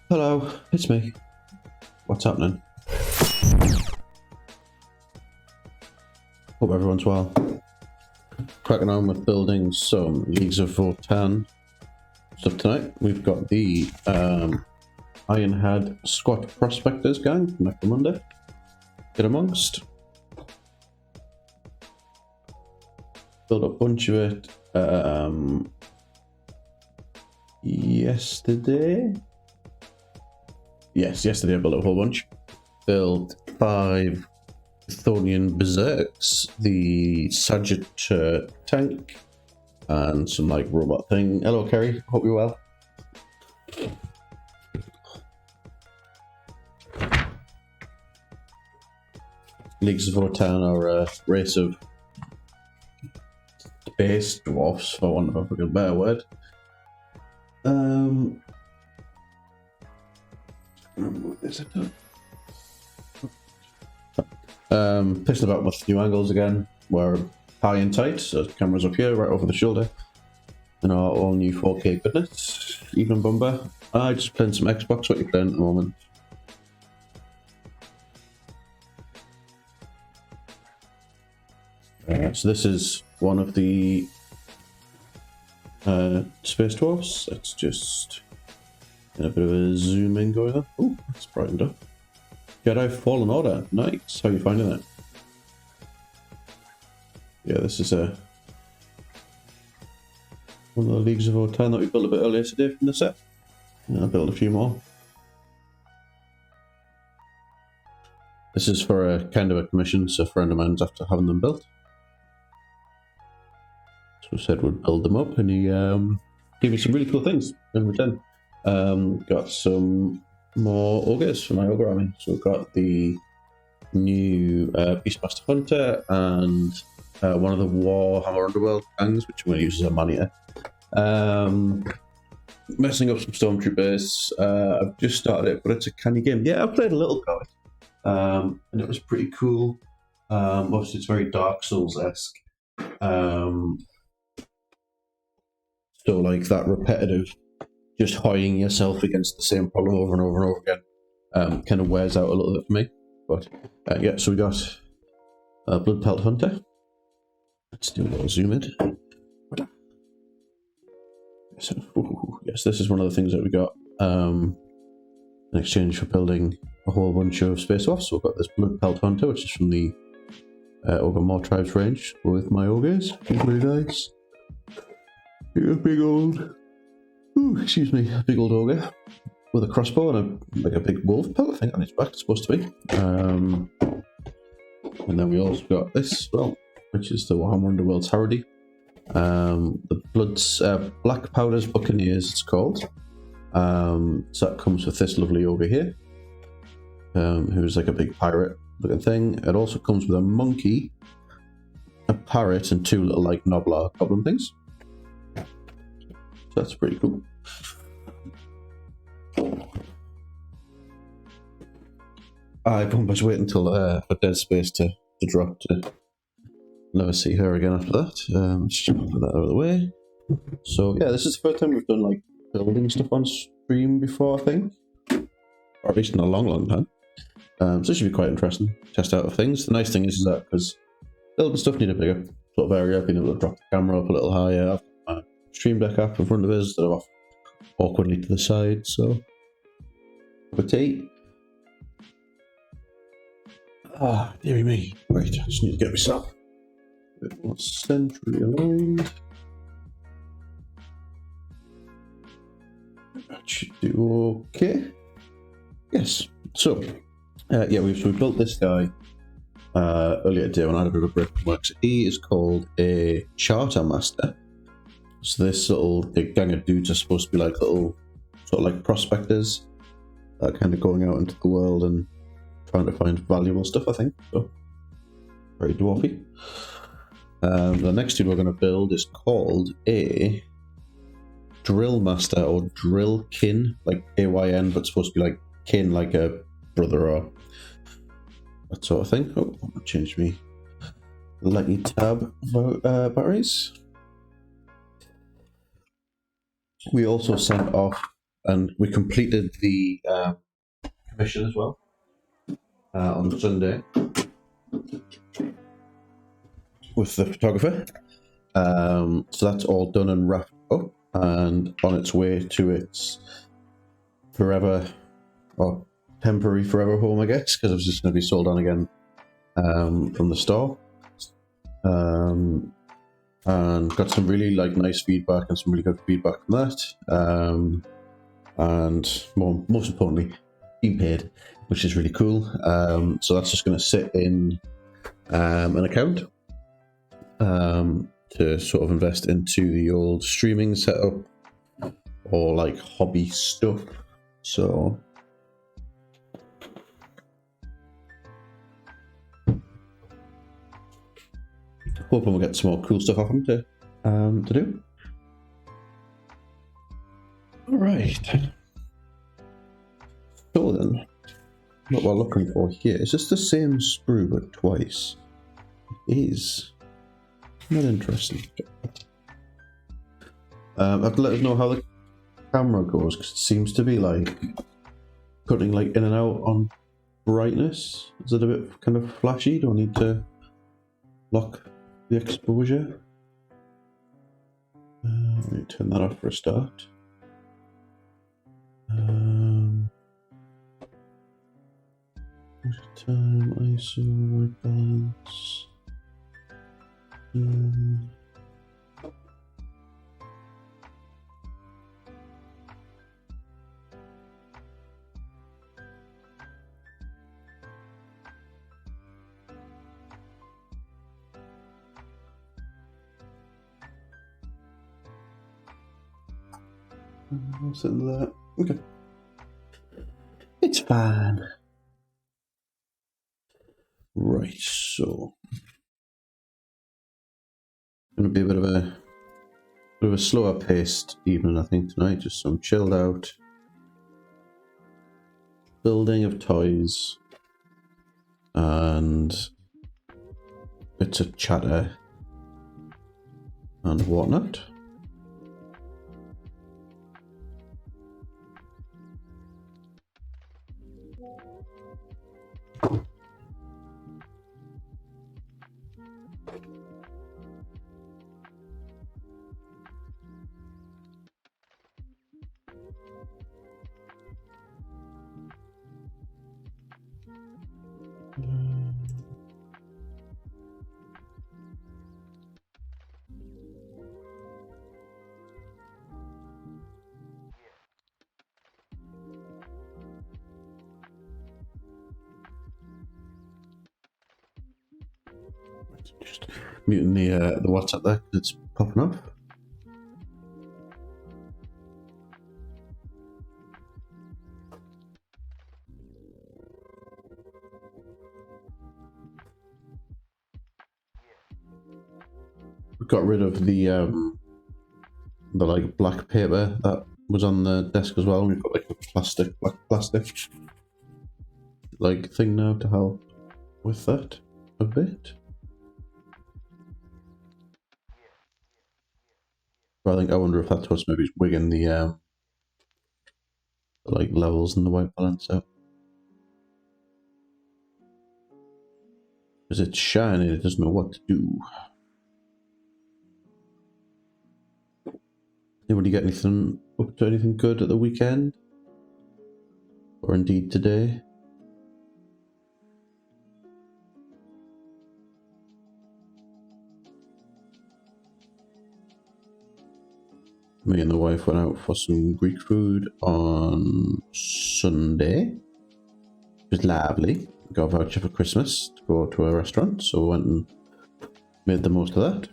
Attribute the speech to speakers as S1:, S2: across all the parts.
S1: Hello, it's me. What's happening? Hope everyone's well. Cracking on with building some Leagues of Votaan stuff tonight. We've got the Ironhead Squat Prospectors Gang next Monday. Get amongst. Built a bunch of it yesterday. Yes, yesterday I built a whole bunch. Built 5 Votaan Berserks, the Sagitt tank, and some like robot thing. Hello Kerry, hope you're well. Leagues of Votaan are a race of space dwarfs, for want of a better word. What is it? Pissing about with new angles again. We're high and tight, so the camera's up here, right over the shoulder. And our all new 4K goodness. Even Bumper. Just playing some Xbox. What are you playing at the moment? So this is one of the space dwarfs. Let's just get a bit of a zoom in going on. Oh, that's brightened up. Jedi Fallen Order. Nice. How are you finding it? Yeah, this is one of the Leagues of Votaan that we built a bit earlier today from the set. Yeah, I built a few more. This is for a kind of a commission, so a friend of mine's after having them built. So we said we'd build them up, and he gave me some really cool things in return. Got some more ogres for my ogre army. So we've got the new Beastmaster Hunter and one of the Warhammer Underworld gangs, which I'm going to use as a monitor. Messing up some Stormtroopers. I've just started it, but it's a canny game. Yeah, I played a little bit of it, and it was pretty cool. Obviously, it's very Dark Souls-esque. So like that repetitive, just hoying yourself against the same problem over and over and over again, kind of wears out a little bit for me. But yeah, so we got Bloodpelt Hunter. Let's do a little zoom in. So, yes, this is one of the things that we got in exchange for building a whole bunch of space dwarfs. So we've got this Bloodpelt Hunter, which is from the Ogre More Tribes range with my ogres. Really nice. A big old, excuse me, a big old ogre with a crossbow and a big wolf pelt, I think, on its back. It's supposed to be. And then we also got this as well, which is the Warhammer Underworld's Harrody. The Black Powder's Buccaneers, it's called. So that comes with this lovely ogre here, who's like a big pirate looking thing. It also comes with a monkey, a parrot, and 2 little like Noblar goblin things. So that's pretty cool. I was waiting until for Dead Space to drop to never see her again after that. Let's just put that out of the way. So yeah, this is the first time we've done like building stuff on stream before, I think, or at least in a long time. So this should be quite interesting. Test out of things. The nice thing is that because building stuff need a bigger sort of area, I've been able to drop the camera up a little higher. I've got my Stream Deck app in front of us instead of off awkwardly to the side. So, cup of tea. Dearie me. Right, I just need to get myself a bit more centrally aligned. That should do okay. Yes. So, yeah, we built this guy earlier today when I had a bit of a break from work. So he is called a Charter Master. So this little gang of dudes are supposed to be like little sort of like prospectors, kind of going out into the world and trying to find valuable stuff, I think. So very dwarfy. The next dude we're going to build is called a Drill Master or Drill Kin, like AYN, but supposed to be like kin, like a brother or that sort of thing. Oh, I'm gonna change me Lightning Tab batteries. We also sent off and we completed the commission as well on Sunday with the photographer. So that's all done and wrapped up and on its way to its forever or temporary forever home, I guess, because it was just going to be sold on again from the store. And got some really nice feedback and some really good feedback from that. And most importantly, being paid, which is really cool. So that's just going to sit in an account to sort of invest into the old streaming setup or hobby stuff. So hoping we'll get some more cool stuff off him to do. All right. So then, what we're looking for here is just the same sprue but twice. It is not interesting. Have to let us know how the camera goes because it seems to be cutting in and out on brightness. Is it a bit kind of flashy? Do I need to lock the exposure? Let me turn that off for a start. Time, ISO, white balance. I'll set that. Okay. It's fine. Right, so gonna be a bit of a slower paced evening, I think, tonight. Just some chilled out building of toys and bits of chatter and whatnot. Just muting the WhatsApp there because it's popping up. We got rid of the black paper that was on the desk as well. We've got a black plastic thing now to help with that a bit. But I wonder if that's what's maybe wigging the levels in the white balance out. Because it's shiny, it doesn't know what to do. Anybody get anything up to anything good at the weekend? Or indeed today? Me and the wife went out for some Greek food on Sunday. It was lovely. Got a voucher for Christmas to go to a restaurant, so we went and made the most of that.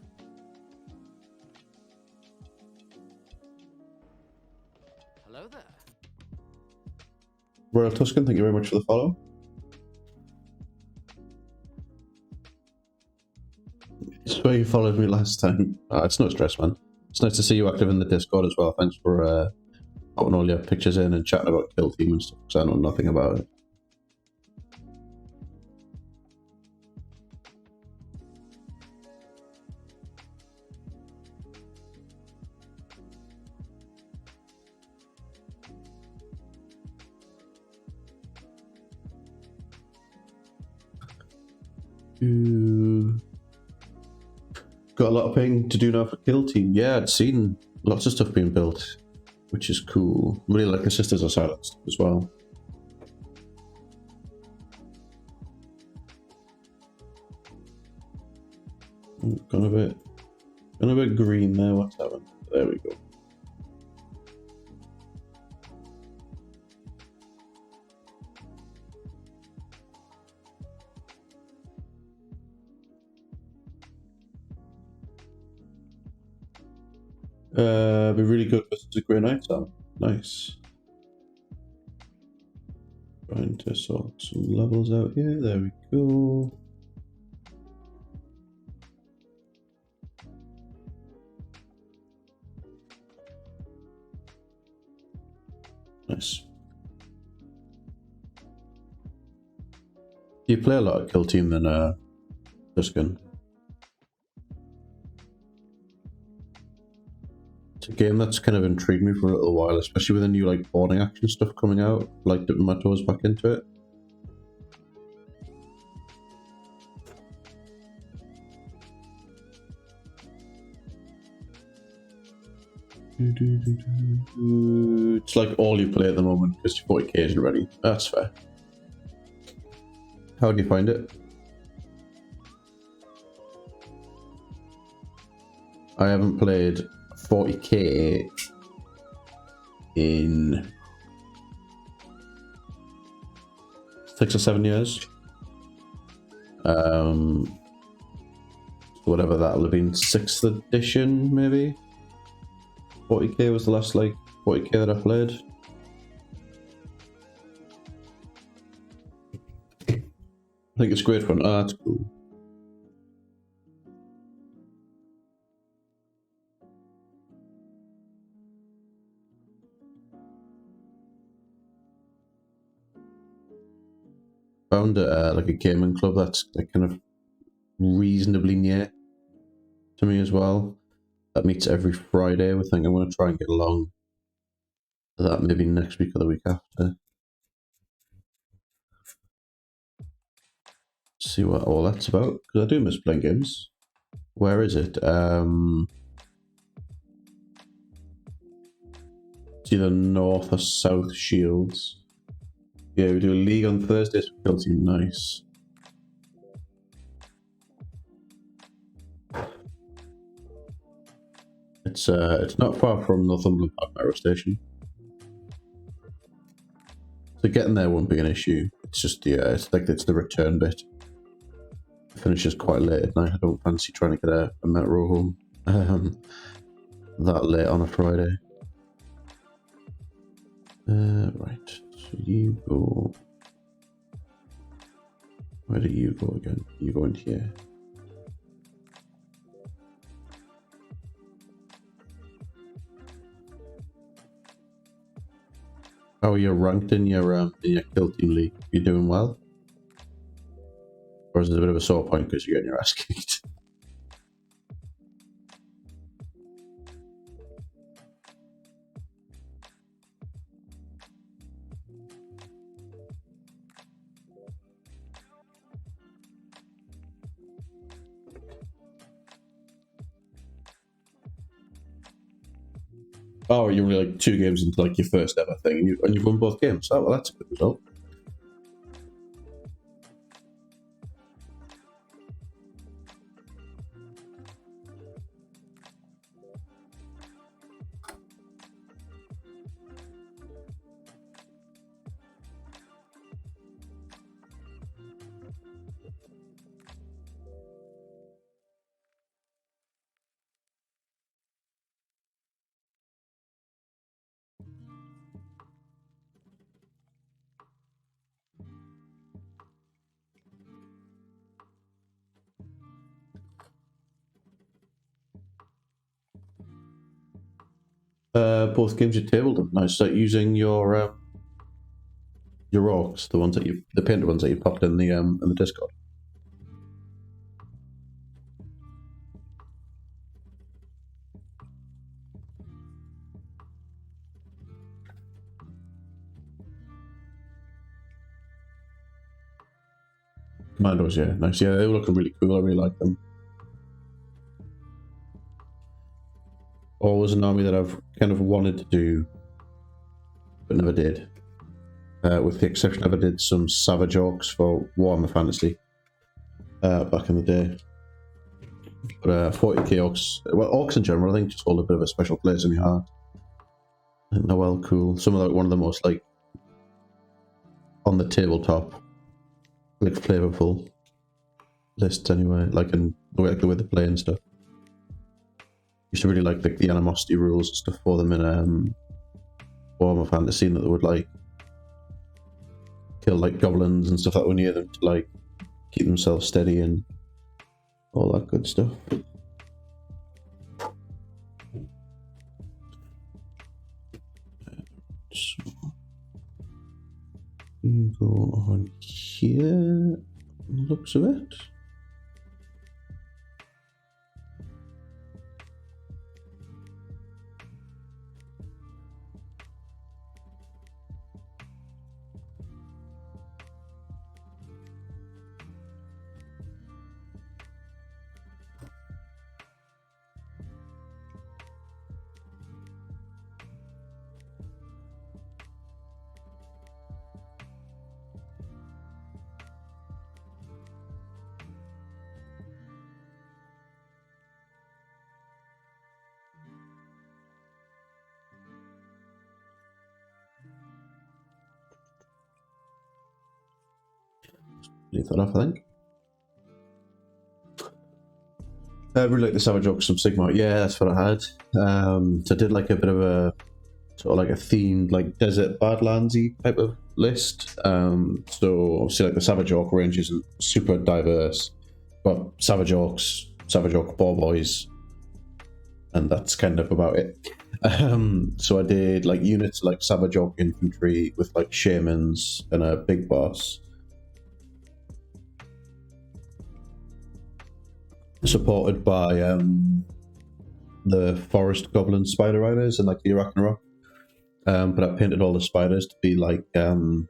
S2: Hello there.
S1: Royal Tuscan, thank you very much for the follow. It's where you followed me last time. It's no stress, man. It's nice to see you active in the Discord as well. Thanks for putting all your pictures in and chatting about Kill Team and stuff, because I know nothing about it. Got a lot of painting to do now for Kill Team. Yeah, I'd seen lots of stuff being built, which is cool. Really like the Sisters of Silence as well. Gone a bit green there. What's happened? There we go. Be really good versus a Grey Knight Town. Nice. Trying to sort some levels out here. There we go. Nice. You play a lot of Kill Team than Tuscan. It's a game that's kind of intrigued me for a little while, especially with the new like boarding action stuff coming out. Like dipping my toes back into it. It's like all you play at the moment because your 40k isn't ready. That's fair. How do you find it? I haven't played 40k in 6 or 7 years. Whatever that'll have been, 6th edition maybe. 40k was the last like 40k that I played. I think it's great fun. Oh, that's cool. Found like a gaming club that's like kind of reasonably near to me as well. That meets every Friday. I think I'm going to try and get along to that maybe next week or the week after. See what all that's about, because I do miss playing games. Where is it? It's either North or South Shields. Yeah, we do a league on Thursdays for Kill Team. Nice. It's not far from Northumberland Park Metro Station. So getting there won't be an issue. It's just, yeah, it's the return bit. It finishes quite late at night. I don't fancy trying to get a metro home that late on a Friday. Right, so you go... Where do you go again? You go in here. How are you ranked in your Kill Team League? You doing well? Or is it a bit of a sore point because you're getting your ass kicked? Oh, you're only like 2 games into like your first ever thing, and you've won both games. Oh, well, that's a good result. Both games you tabled them. Nice. Like using your orcs, the painted ones that you popped in the Discord. Commandos, yeah, nice. Yeah, they were looking really cool. I really like them. Always an army that I've kind of wanted to do, but never did. With the exception of I did some Savage Orcs for Warhammer Fantasy back in the day. But 40k Orcs, well, Orcs in general, I think just hold a bit of a special place in your heart. I think they're well cool. Some of like one of the most like on the tabletop, like flavorful lists anyway. Like in the way they play and stuff. Used to really like the animosity rules and stuff for them in Warhammer Fantasy, that they would like kill like goblins and stuff that were near them to like keep themselves steady and all that good stuff. So you go on here, looks of it. Leave that off, I think. I really like the Savage Orcs from Sigma. Yeah, that's what I had. So I did like a bit of a sort of like a themed, like desert badlandsy type of list. So obviously, like the Savage Orc range isn't super diverse, but Savage Orcs, Savage Orc Boar Boys, and that's kind of about it. So I did like units like Savage Orc infantry with like shamans and a big boss. Supported by the forest goblin spider riders and like the Arachnarok. But I painted all the spiders to be like kind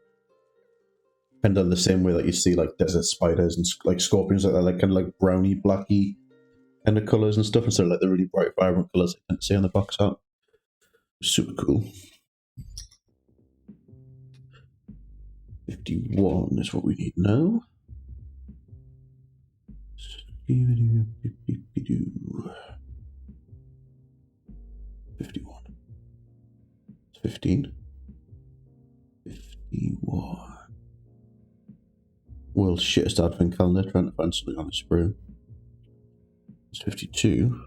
S1: of the same way that you see like desert spiders and like scorpions, like that, like kind of like browny, blacky kind of colors and stuff, instead of like the really bright, vibrant colors you can see on the box art. Super cool. 51 is what we need now. 51. 15. 51. World's shittest advent calendar, trying to find something on the sprue. It's 52.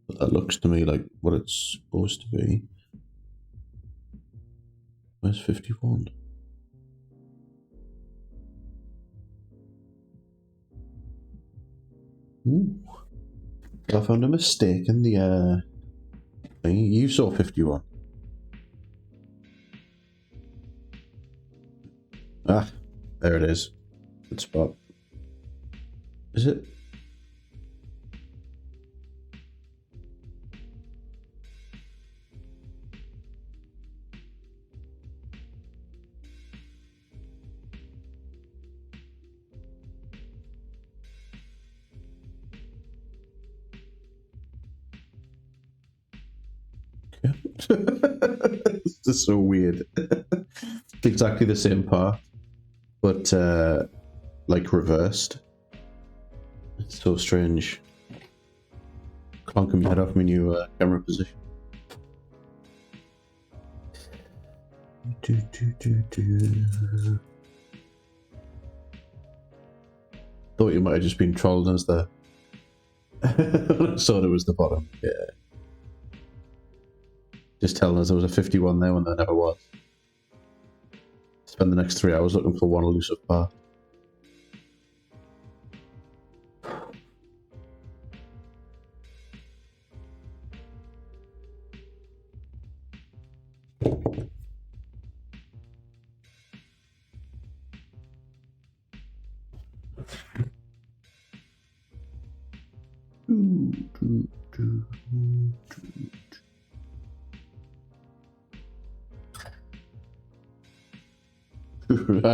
S1: But that looks to me like what it's supposed to be. Where's 51? Ooh. I found a mistake in the thing. You saw 51. Ah, there it is. Good spot. Is it? This is so weird. Exactly the same part, but like reversed. It's so strange. Clonking my head off my new camera position. Thought you might have just been trolled as the. I thought it was the bottom. Yeah. Just telling us there was a 51 there when there never was. Spend the next 3 hours looking for one elusive part.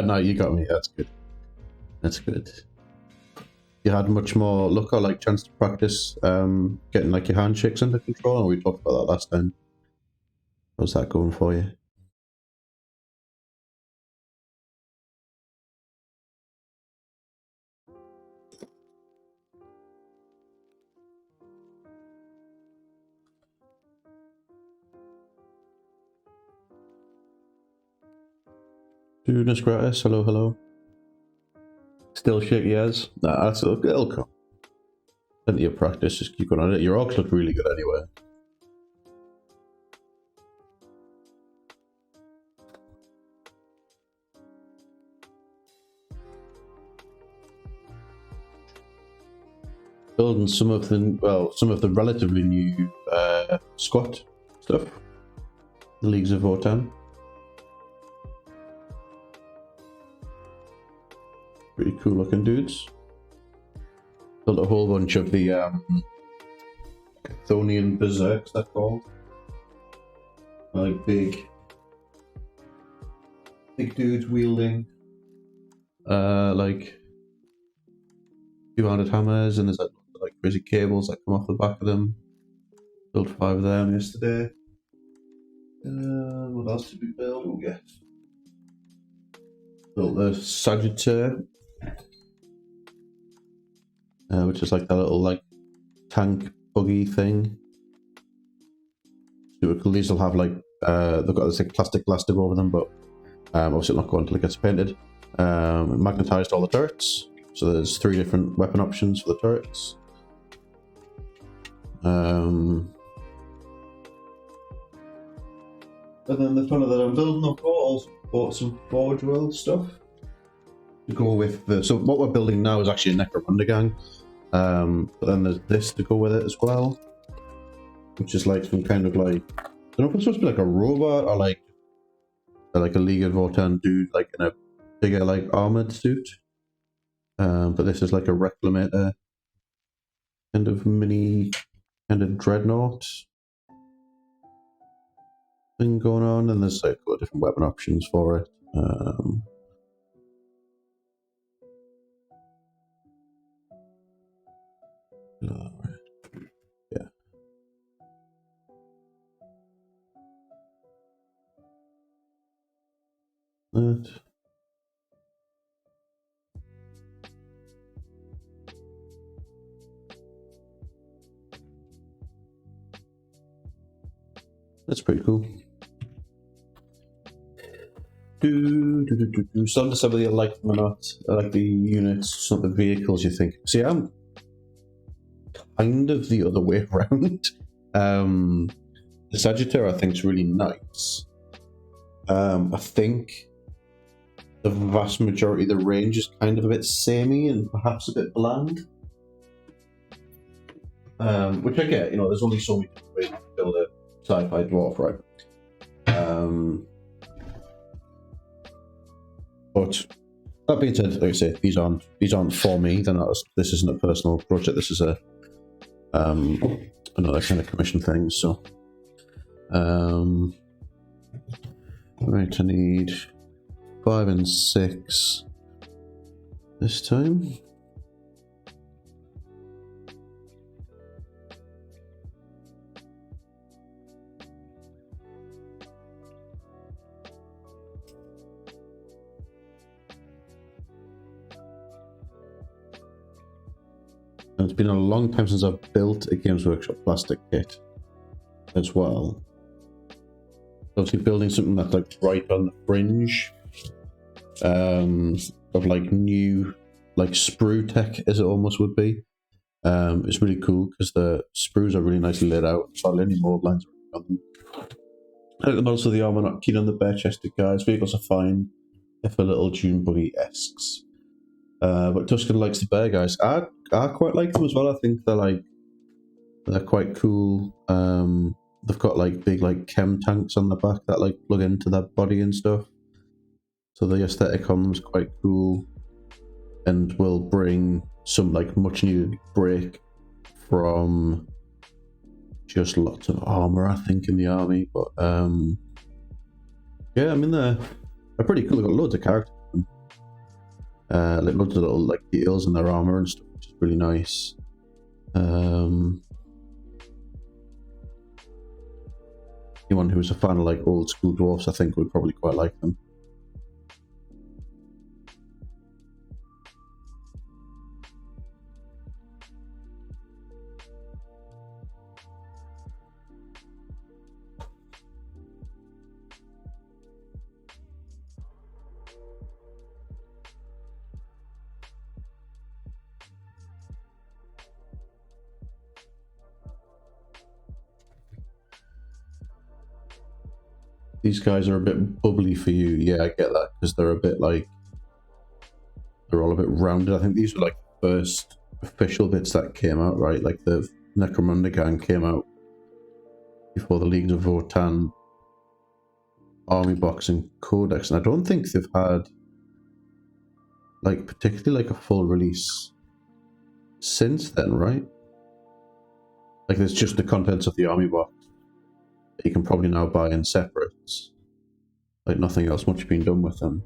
S1: No, you got me. That's good. That's good. You had much more luck or like chance to practice getting like your handshakes under control, and we talked about that last time. How's that going for you? Goodness gratis, hello, hello. Still shaky as? Nah, that's it'll come. Plenty of practice, just keep going on it. Your orcs look really good anyway. Building some of the relatively new squat stuff. The Leagues of Votaan. Pretty cool looking dudes. Built a whole bunch of the Chthonian berserks, they're called. Like big dudes wielding like two-handed hammers, and there's like crazy cables that come off the back of them. Built 5 of them yesterday. What else did we build? Oh yes. Built the Sagittaire, which is like that little like tank buggy thing. Super cool. These will have like they've got this like plastic plastic over them, but obviously not going until it gets painted. Magnetized all the turrets, so there's 3 different weapon options for the turrets. And then the tunnel that I'm building, I've also bought some Forge World stuff to go with the. So what we're building now is actually a Necromunda Gang, but then there's this to go with it as well, which is like some kind of like, I don't know if it's supposed to be like a robot or like a League of Votaan dude, like in a bigger like armored suit. But this is like a Reclamator kind of mini kind of dreadnought thing going on, and there's like a lot of different weapon options for it. Yeah. That. That's pretty cool. Some to somebody like them or not. I like the units, not the vehicles, you think. See, I'm kind of the other way around. The Sagittaire I think is really nice. I think the vast majority of the range is kind of a bit samey and perhaps a bit bland. Which I get, there's only so many different ways to build a sci-fi dwarf, right? But that being said, like I say, these aren't for me. They're not. This isn't a personal project. This is a another kind of commission thing. So, right, I need 5 and 6 this time. And it's been a long time since I've built a Games Workshop plastic kit as well. Obviously building something that's like right on the fringe of like new like sprue tech, as it almost would be. It's really cool because the sprues are really nicely laid out. There's hardly any mold lines on them. And also the armor not keen on the bare-chested guys. Vehicles are fine, if a little June buggy-esques. But Tuscan likes the bear guys. I quite like them as well. I think they're quite cool. They've got like big like chem tanks on the back that like plug into their body and stuff. So the aesthetic on them is quite cool, and will bring some like much needed break from just lots of armor, I think, in the army. But yeah, I mean they're pretty cool. They've got loads of characters. Like loads of little like details in their armor and stuff, which is really nice. Anyone who's a fan of like old school dwarfs, I think would probably quite like them. These guys are a bit bubbly for you. Yeah, I get that, because they're a bit like, they're all a bit rounded. I think these were like the first official bits that came out, right? Like the Necromunda Gang came out before the Leagues of Votaan Army Boxing Codex, and I don't think they've had like particularly like a full release since then, right? Like there's just the contents of the army box that you can probably now buy in separates. Like nothing else much being done with them.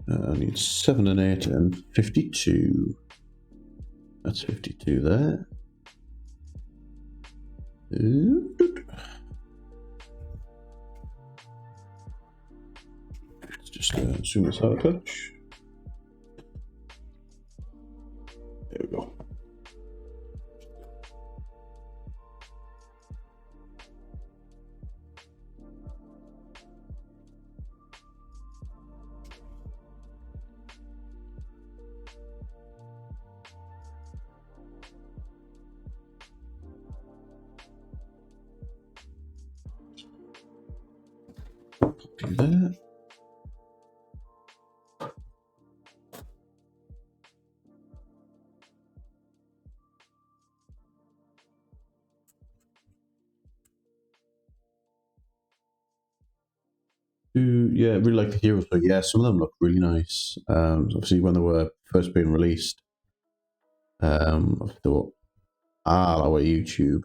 S1: I need 7 and 8 and 52. That's 52 there. Let's just zoom this out a touch. There we go. Copy that. Yeah, I really like the heroes, but yeah, some of them look really nice. Obviously, when they were first being released, I thought, our YouTube.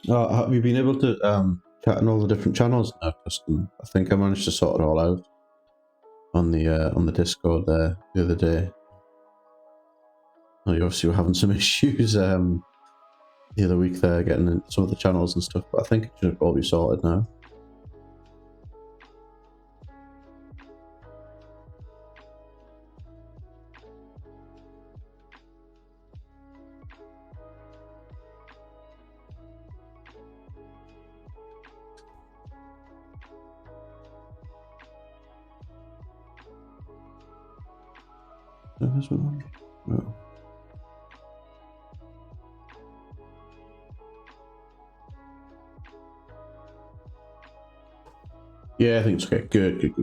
S1: Have you been able to chat on all the different channels now, Kristen? I think I managed to sort it all out on the Discord there the other day. Well, you obviously were having some issues the other week there, getting in some of the channels and stuff, but I think it should all be sorted now. Oh. Yeah, I think it's okay. Good.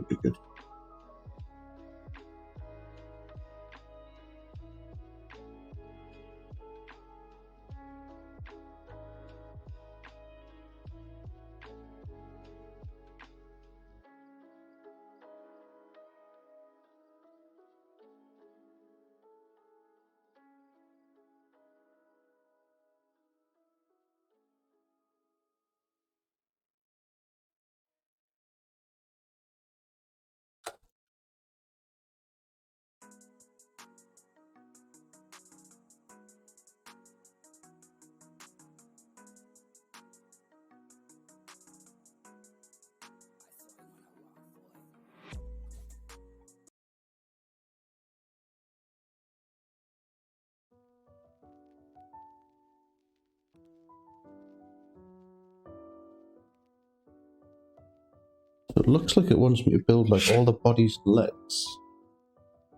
S1: looks like it wants me to build like all the bodies and legs.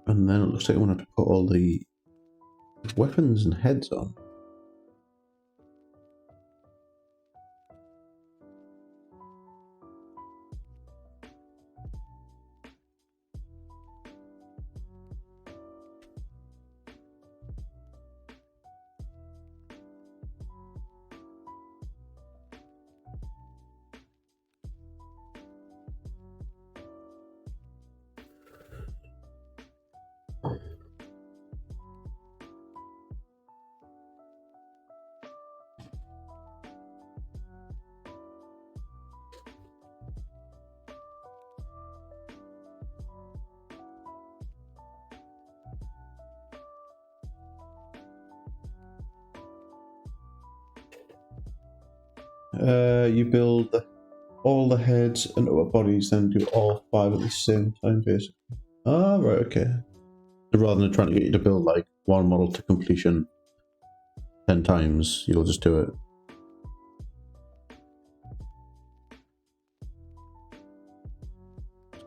S1: And then it looks like I want to put all the weapons and heads on. You build all the heads and upper bodies, then do all 5 at the same time, basically. Ah, right, okay. So rather than trying to get you to build like one model to completion 10 times, you'll just do it.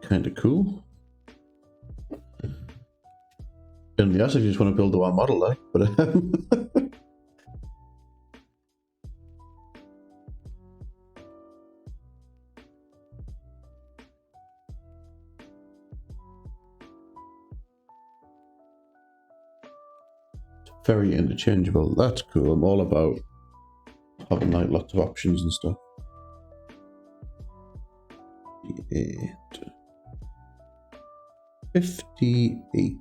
S1: Kind of cool. And yes, if you just want to build the one model, like, but very interchangeable. That's cool. I'm all about having like lots of options and stuff. 58.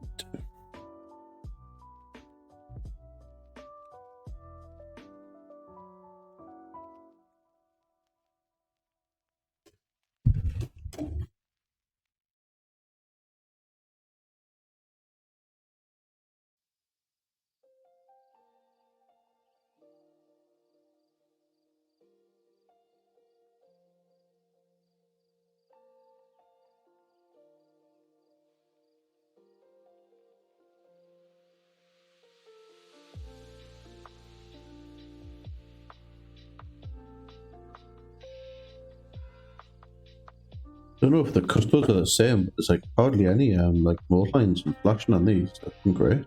S1: I don't know if the customers are the same, but there's like hardly any like mold lines and flashing on these. That's been great.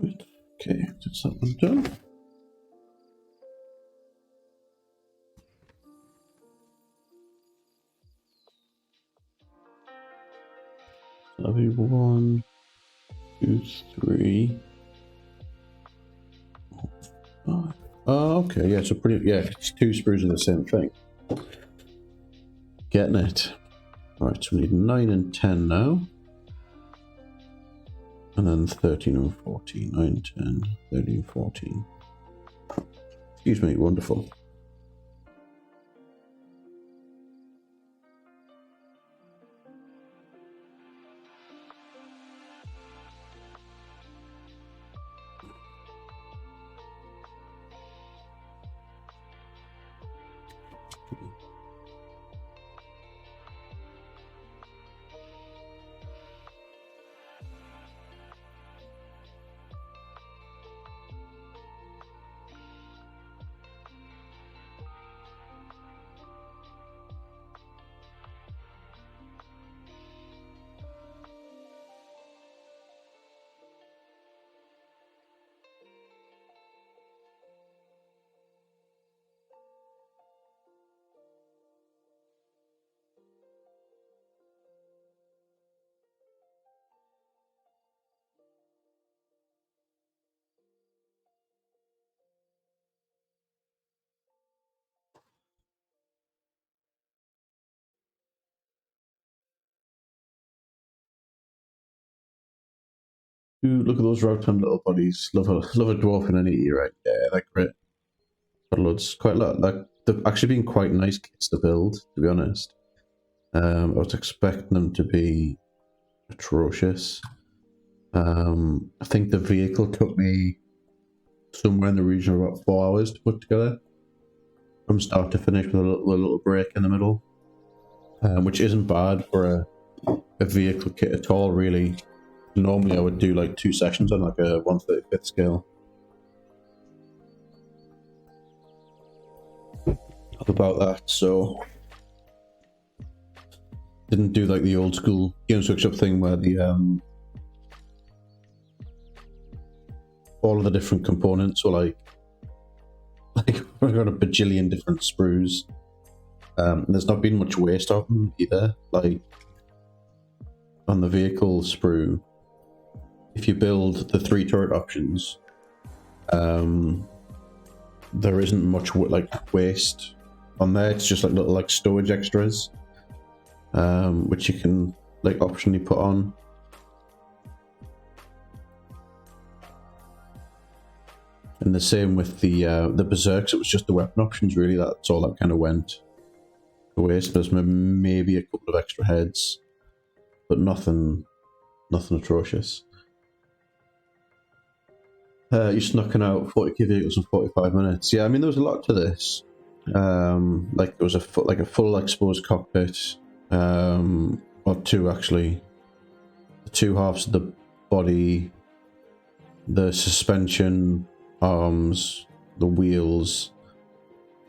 S1: Right. Okay, that's that one done. That'll be 1, 2, 3, 4, 5. Oh, okay, yeah, so pretty, yeah, it's 2 sprues of the same thing. Getting it. Alright, so we need 9 and 10 now. And then 13 and 14. 9, 10, 13, 14. Excuse me, wonderful. Ooh, look at those rotund little bodies. Love a dwarf in any right? Yeah, they're great. Got loads, quite a lot. Like they've actually been quite nice kits to build, to be honest. I was expecting them to be atrocious. I think the vehicle took me somewhere in the region of about 4 hours to put together, from start to finish, with a little break in the middle, which isn't bad for a vehicle kit at all, really. Normally I would do like 2 sessions on like a 1/35th scale of about that, so didn't do like the old school Games Workshop thing where the all of the different components were like we've got a bajillion different sprues. There's not been much waste of them either. Like on the vehicle sprue, if you build the 3 turret options, there isn't much like waste on there. It's just like little like storage extras, which you can like optionally put on. And the same with the berserks. It was just the weapon options really. That's all that kind of went to waste. There's maybe a couple of extra heads, but nothing atrocious. You're knocking out 40k vehicles in 45 minutes. Yeah, I mean there was a lot to this. Like there was a full exposed cockpit, or 2 actually. The 2 halves of the body, the suspension, arms, the wheels,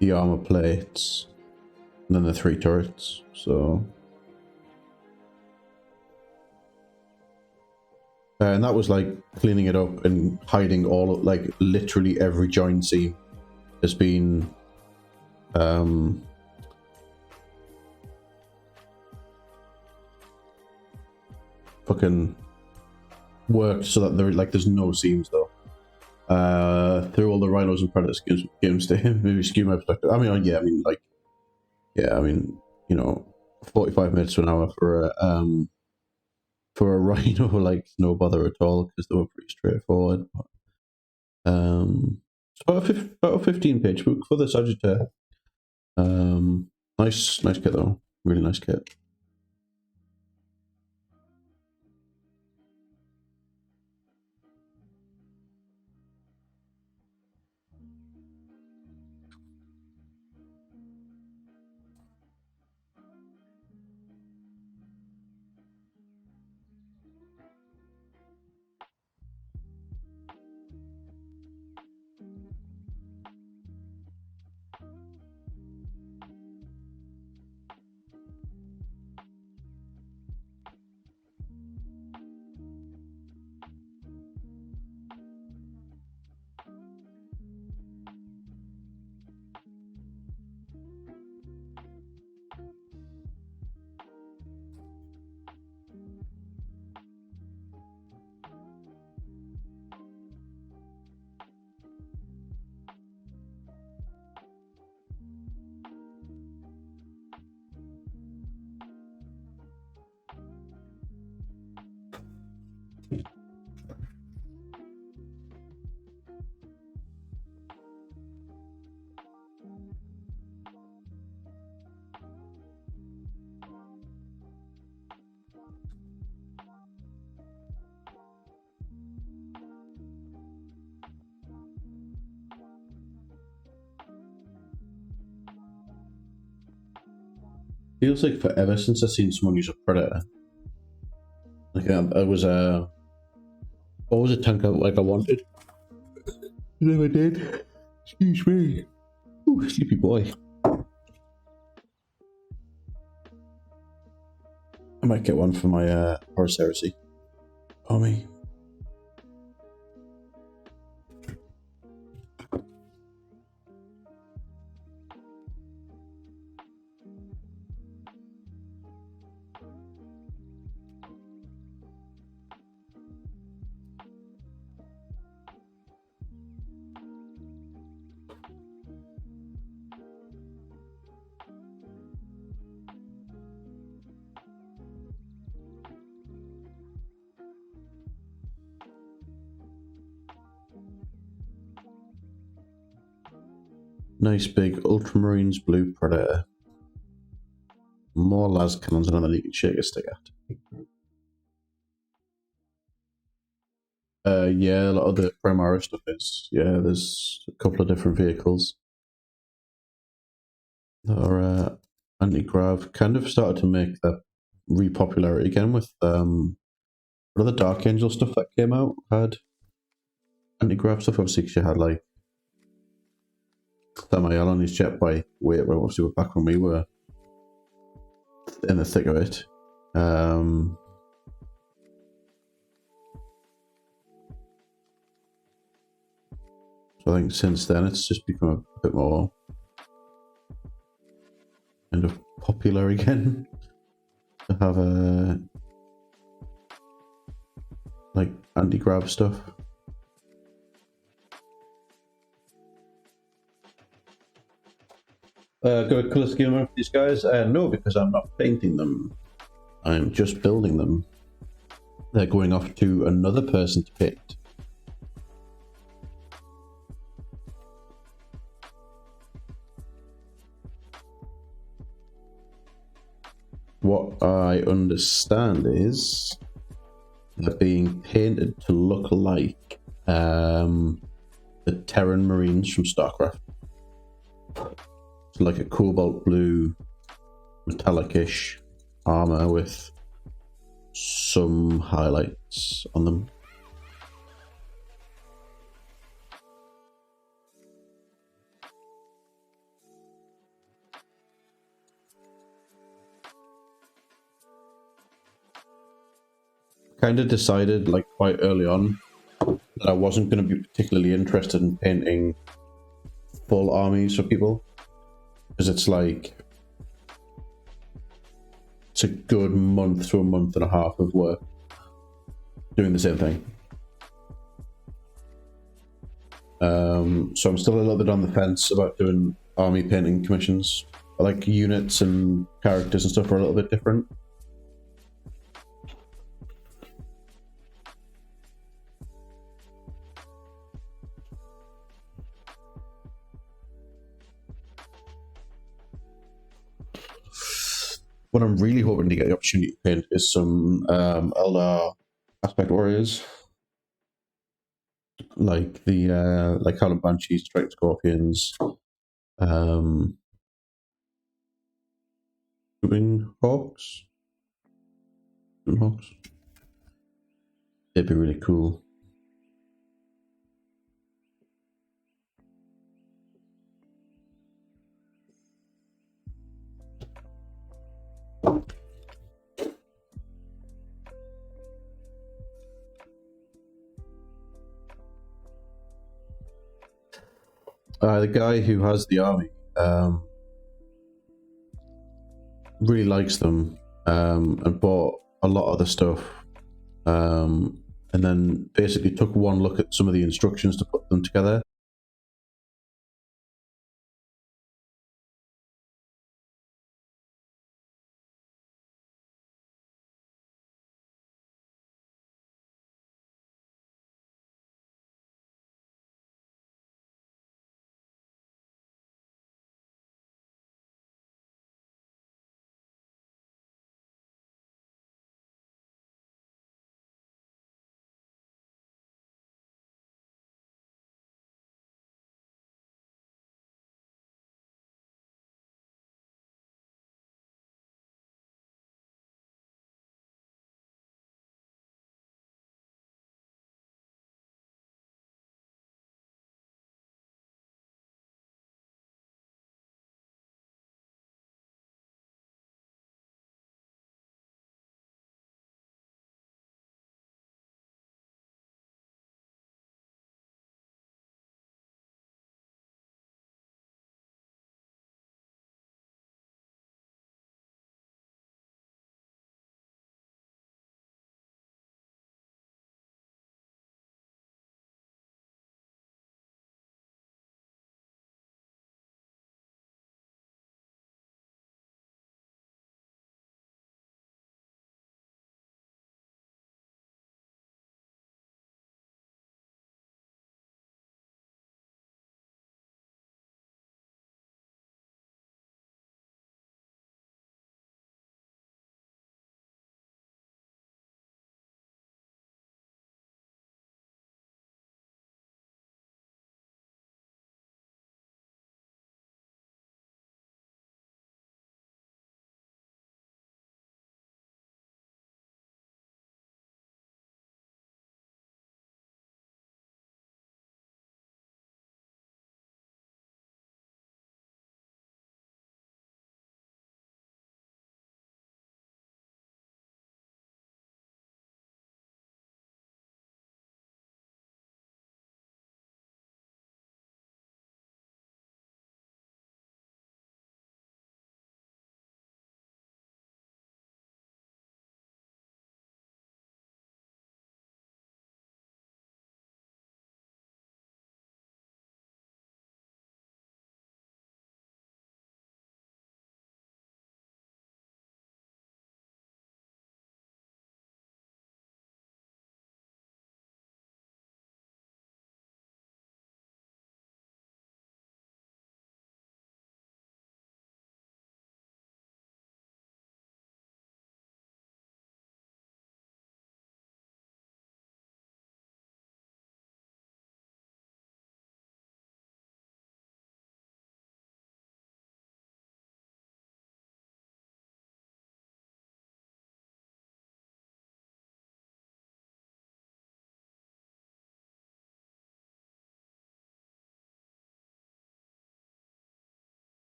S1: the armor plates, and then the 3 turrets. So, and that was like cleaning it up and hiding all of, like literally every joint seam has been fucking worked so that there's no seams though. Through all the rhinos and predators games to him, maybe skew my perspective. I mean, yeah, I mean, you know, 45 minutes to an hour for a rhino, like no bother at all because they were pretty straightforward. But, it's about a 15-page book for the Sagittaire. Nice kit though, really nice kit. Feels like forever since I've seen someone use a predator. Like I was always a tank like I wanted. Never did. Excuse me. Ooh, sleepy boy. I might get one for my Horus Heresy army. Nice big Ultramarines Blue Predator. More las cannons and another you can shake a stick at. Yeah, a lot of the Primara stuff is. Yeah, there's a couple of different vehicles that are anti-grav. Kind of started to make that repopularity again with one of the Dark Angel stuff that came out had anti-grav stuff. Obviously, because you had like Samael on his jet bike. Wait, well, obviously, we're back when we were in the thick of it. So I think since then it's just become a bit more kind of popular again to have a like anti-grav stuff. Good colour scheme for these guys? No, because I'm not painting them. I'm just building them. They're going off to another person to paint. What I understand is they're being painted to look like the Terran Marines from StarCraft. So like a cobalt blue, metallic-ish armor with some highlights on them. Kind of decided like quite early on that I wasn't going to be particularly interested in painting full armies for people, because it's like it's a good month to a month and a half of work doing the same thing. So I'm still a little bit on the fence about doing army painting commissions. Like units and characters and stuff are a little bit different. What I'm really hoping to get the opportunity to paint is some Eldar aspect warriors, like the like Howling Banshees, Strike Scorpions, Swooping Hawks. Hawks. It'd be really cool. The guy who has the army really likes them and bought a lot of the stuff, and then basically took one look at some of the instructions to put them together.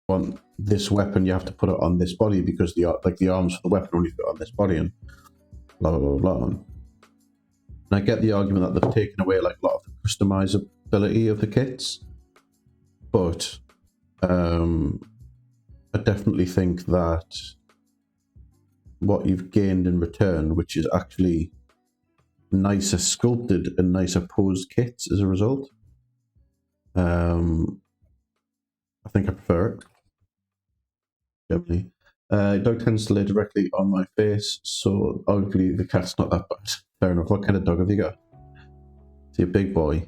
S1: want this weapon, you have to put it on this body because the arms for the weapon only fit on this body, and blah blah blah blah. And I get the argument that they've taken away like a lot of the customizability of the kits, but I definitely think that what you've gained in return, which is actually nicer sculpted and nicer posed kits as a result, I think I prefer it. Definitely. Dog tends to lay directly on my face, so arguably the cat's not that bad. Fair enough. What kind of dog have you got? Is he a big boy?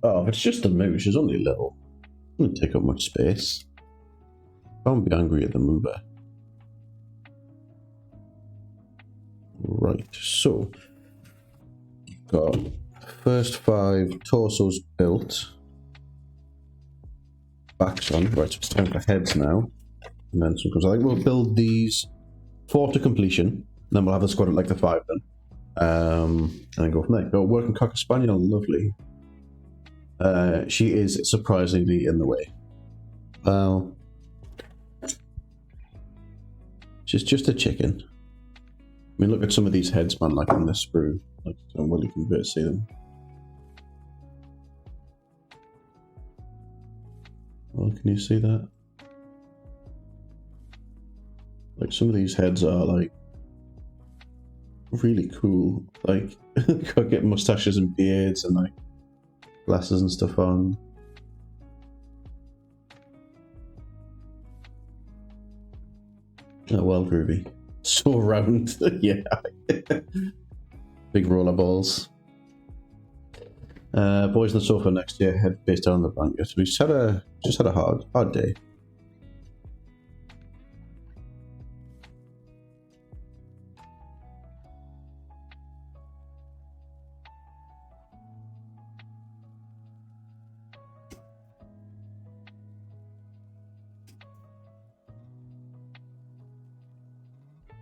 S1: Oh, if it's just a moose, she's only little. It doesn't take up much space. Don't be angry at the mover. Right, so got first 5 torsos built. Backs on. Right, so it's time for heads now. And then some comes. I think we'll build these 4 to completion. And then we'll have the squad at like the 5 then. And then go from there. Got working Cocker Spaniel, lovely. She is surprisingly in the way. Well, she's just a chicken. I mean, look at some of these heads, man, like on this sprue. Like, I'm well, you can better see them. Well, can you see that? Like, some of these heads are, like, really cool. Like, gotta get mustaches and beards and, like, glasses and stuff on. Oh, well, groovy. So round. Yeah. Big roller balls. Boys on the sofa next year, head face down on the blanket. So we just had a hard day.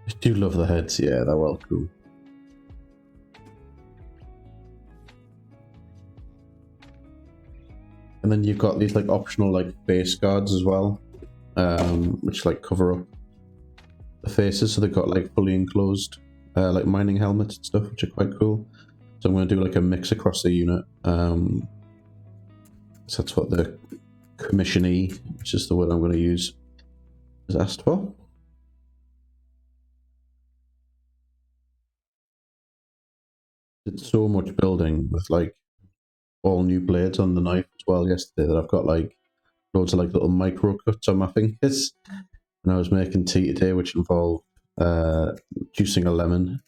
S1: I do love the heads, yeah, they're well cool. And then you've got these like optional like face guards as well, which like cover up the faces, so they've got like fully enclosed like mining helmets and stuff, which are quite cool. So I'm going to do like a mix across the unit. So that's what the commissionee, which is the word I'm going to use, is asked for. Did so much building with like all new blades on the knife as well yesterday that I've got like loads of like little micro cuts on my fingers. And I was making tea today, which involved juicing a lemon.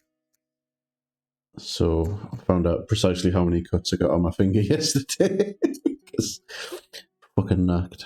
S1: So I found out precisely how many cuts I got on my finger yesterday. Because fucking knocked.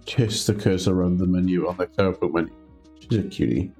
S1: Chase the cursor around the menu on the therapeutic menu. She's a cutie.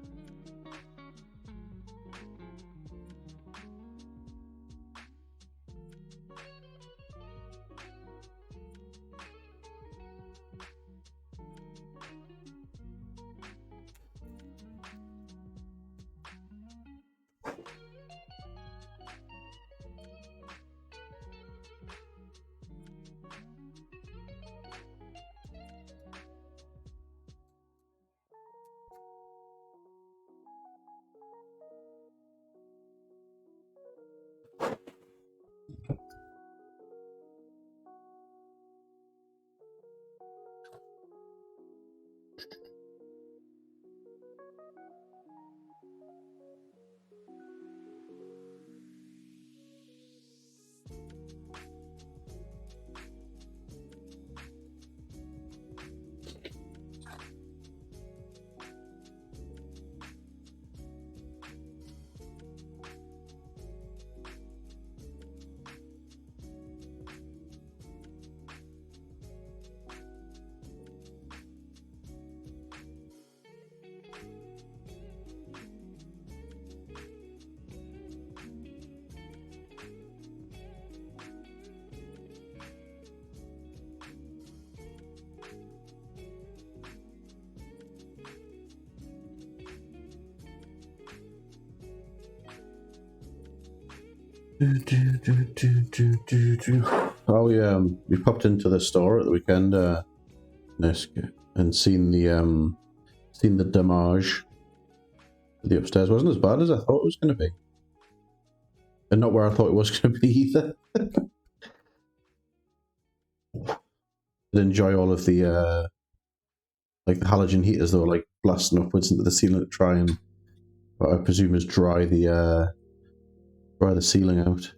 S1: Oh, we popped into the store at the weekend, and seen the damage. The upstairs wasn't as bad as I thought it was going to be, and not where I thought it was going to be either. Did enjoy all of the like the halogen heaters that were like blasting upwards into the ceiling to try and, what I presume is dry the ceiling out.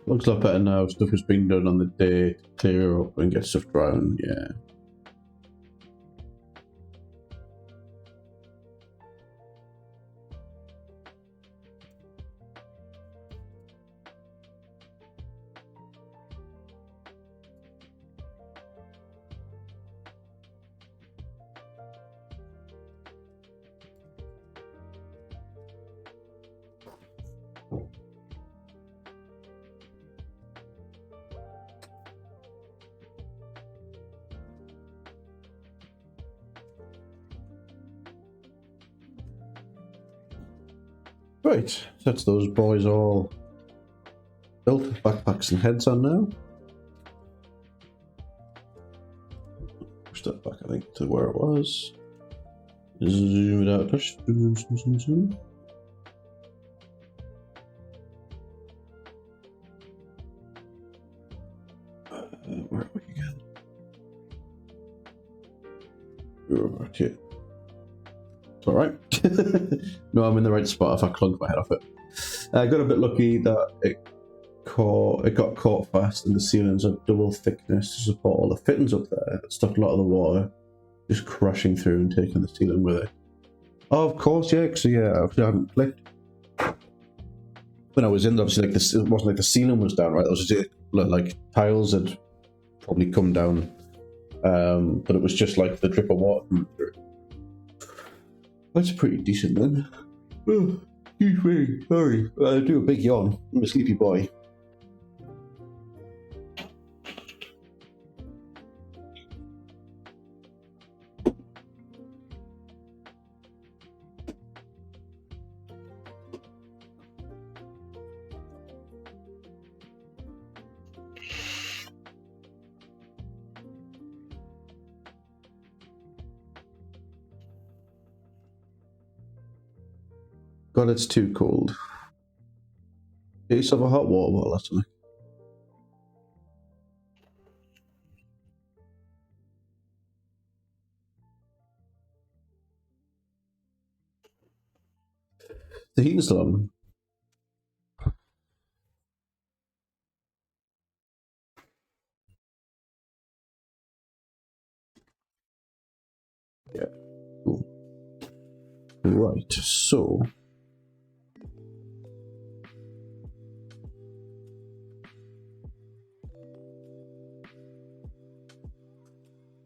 S1: Looks a lot better now. Stuff has been done on the day to clear up and get stuff drying. Yeah. Right, so that's those boys all built, backpacks and heads on now. Push that back, I think, to where it was. Zoom it out a touch. Zoom, zoom, zoom, zoom. Where are we again? We're back here. It's alright. No, I'm in the right spot if I clunk my head off it. I got a bit lucky that it got caught fast and the ceilings are double thickness to support all the fittings up there. It stopped a lot of the water just crashing through and taking the ceiling with it. Oh, of course, yeah, because I hadn't clicked. When I was in, obviously, like it wasn't like the ceiling was down, right? It was just, like tiles had probably come down, but it was just like the drip of water coming through. That's pretty decent then. Oh, excuse me, sorry. I do a big yawn. I'm a sleepy boy. God, it's too cold. Get yourself a hot water bottle or something. The heating's still on. Yeah. Cool. Right, so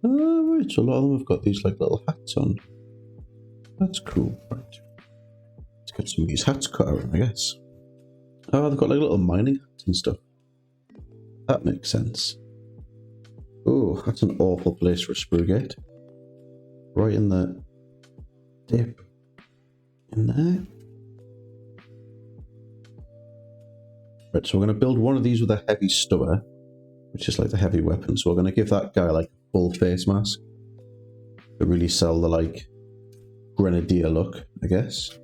S1: right, so a lot of them have got these like little hats on. That's cool. Right. Let's get some of these hats cut out, I guess. Oh, they've got like little mining hats and stuff. That makes sense. Oh, that's an awful place for a sprue gate. Right in the dip. In there. Right, so we're going to build one of these with a heavy stubber, which is like the heavy weapon. So we're going to give that guy like a full face mask to really sell the like grenadier look, I guess.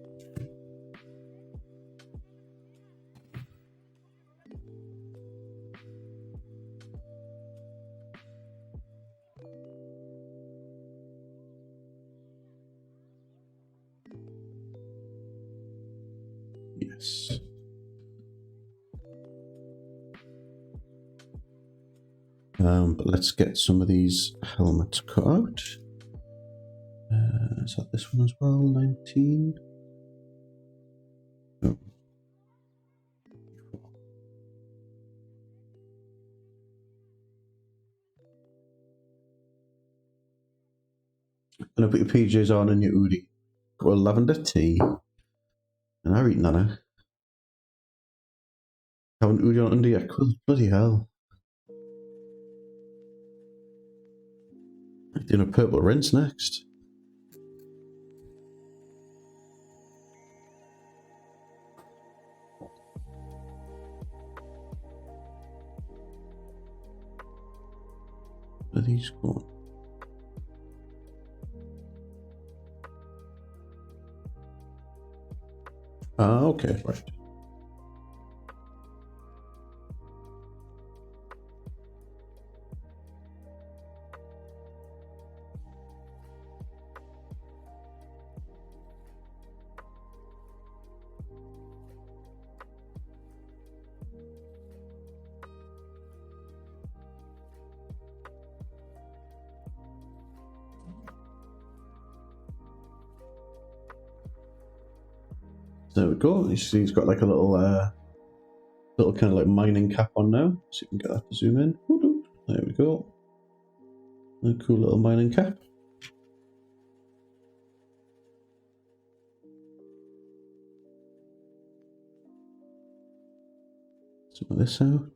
S1: Yes. But let's get some of these helmets cut out. Is that this one as well? 19. Oh. Gonna put your PJs on and your Udi. Got a lavender tea. And I'm eating that now. Haven't Udi on under yet. Bloody hell. Doing a purple rinse next. Where are these going? Ah, okay, right. There we go. You see he's got like a little kind of like mining cap on now. So you can get that to zoom in. There we go. A cool little mining cap. Some of this out.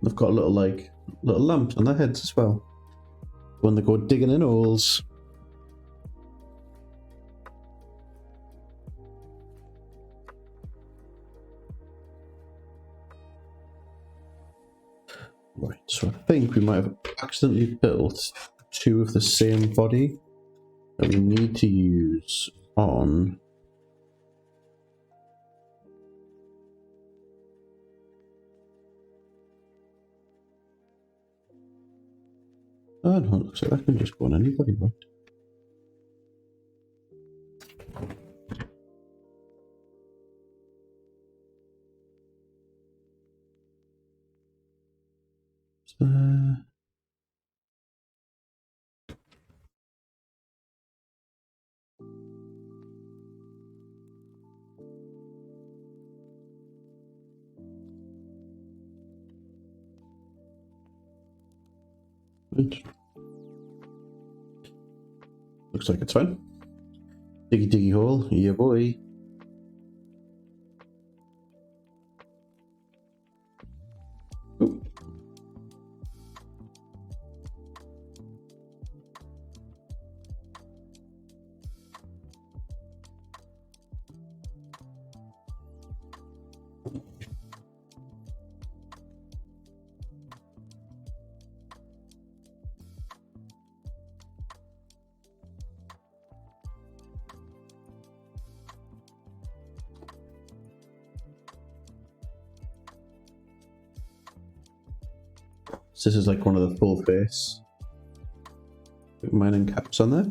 S1: They've got a little lamps on their heads as well when they go digging in holes. Right, so I think we might have accidentally built two of the same body that we need to use on oh no, it looks like that can just go on anybody, right? Looks like it's fine. Diggy diggy hole, yeah boy. Ooh. So this is like one of the full face mining caps on there.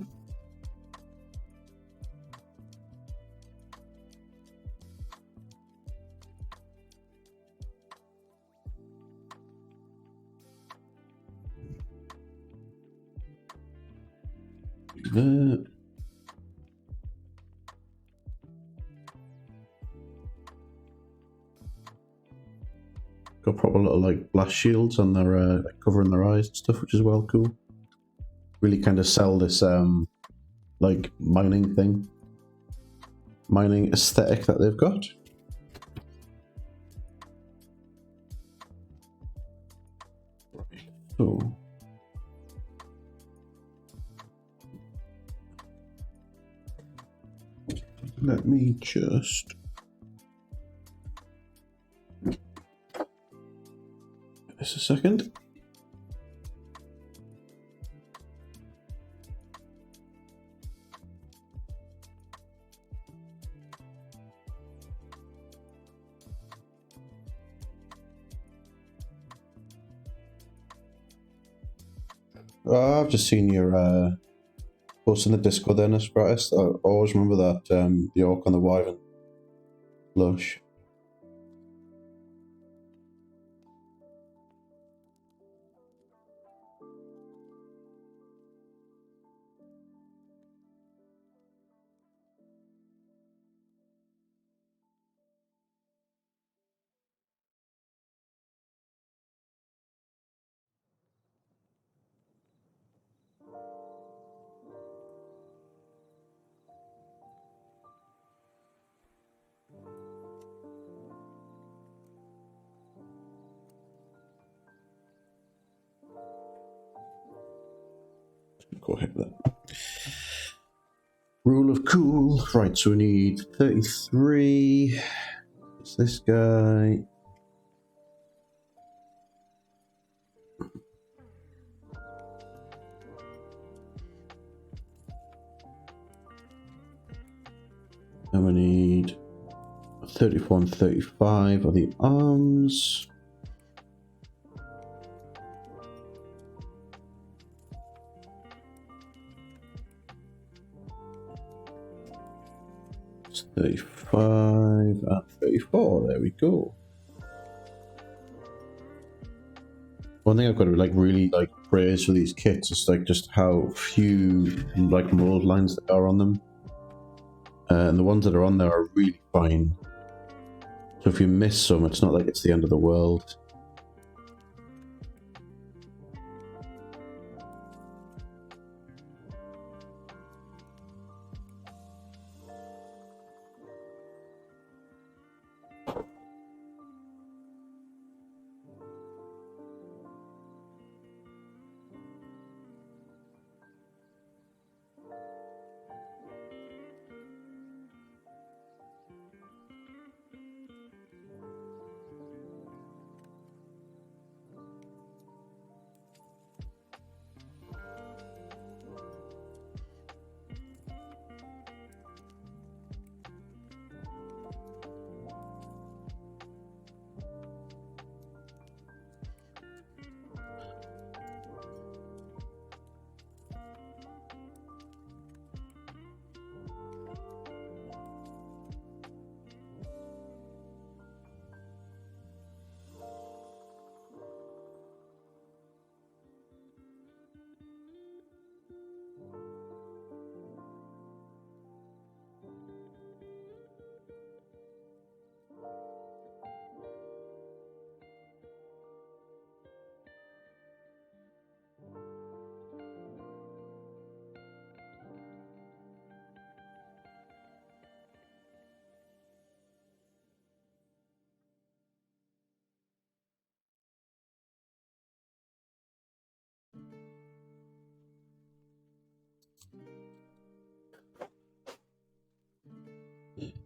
S1: Got proper little like blast shields on their like covering their eyes and stuff, which is well cool. Really kind of sell this like mining aesthetic that they've got. So let me just Just a second. Oh, I've just seen your post in the Discord there, Nespratis. I always remember that the orc on the wyvern lush. Go ahead with that. Rule of cool. Right, so we need 33. It's this guy. And we need 34 and 35 are the arms. It's 35 and 34. There we go. One thing I've got to really praise for these kits is just how few mold lines there are on them. And the ones that are on there are really fine. So if you miss some, it's not like it's the end of the world.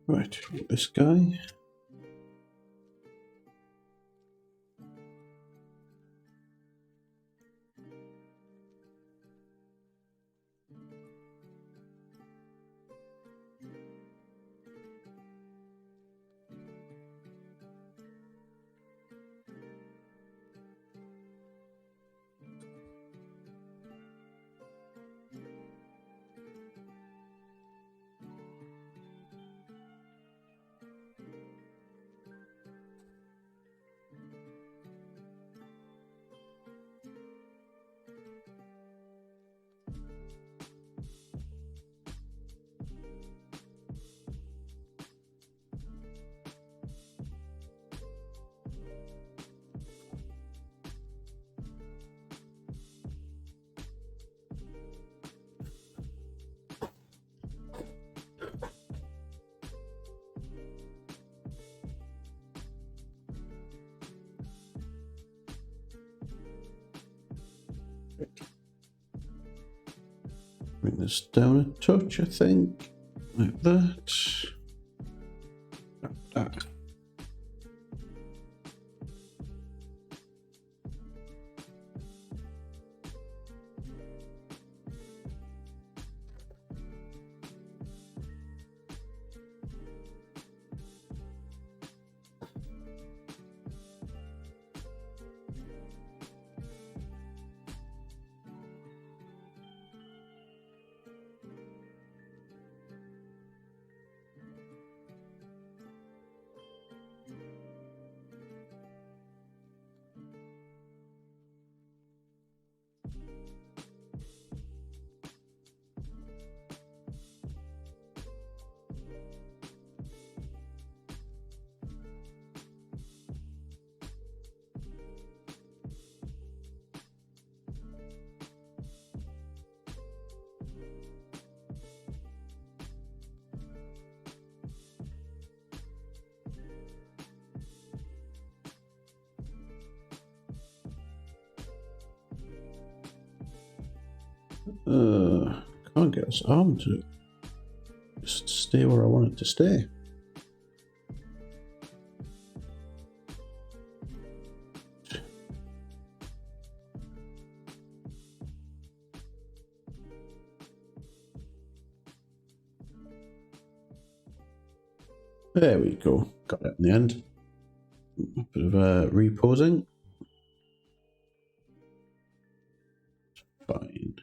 S1: Right, this guy. Bring this down a touch, I think. Like that. Like that. Can't get us arm to just stay where I want it to stay. There we go. Got it in the end. A bit of reposing. Fine.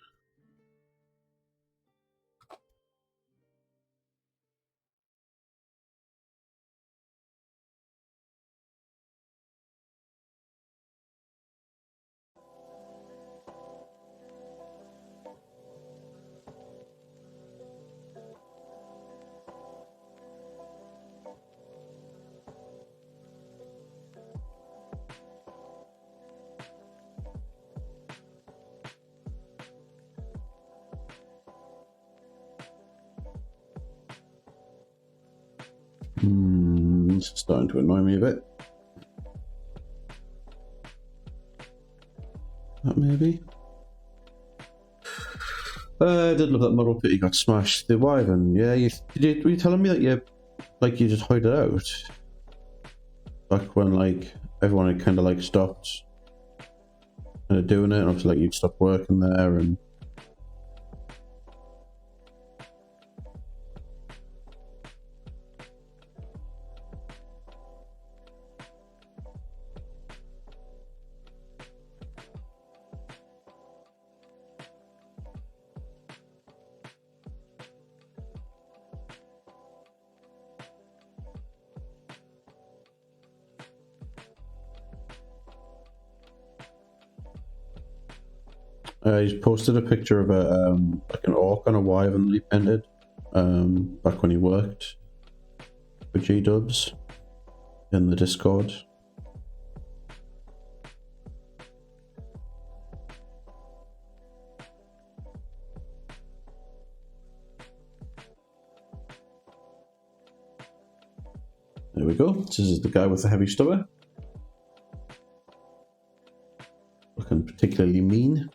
S1: This is starting to annoy me a bit. That maybe. I did love that model pit you got smashed. The wyvern, yeah. Were you telling me that you just hid it out back when like everyone had kind of like stopped kind of doing it, and obviously like you'd stop working there and. He's posted a picture of a like an orc on a wyvern that he painted back when he worked for G-dubs in the Discord. There we go. This is the guy with the heavy stubber. Looking particularly mean.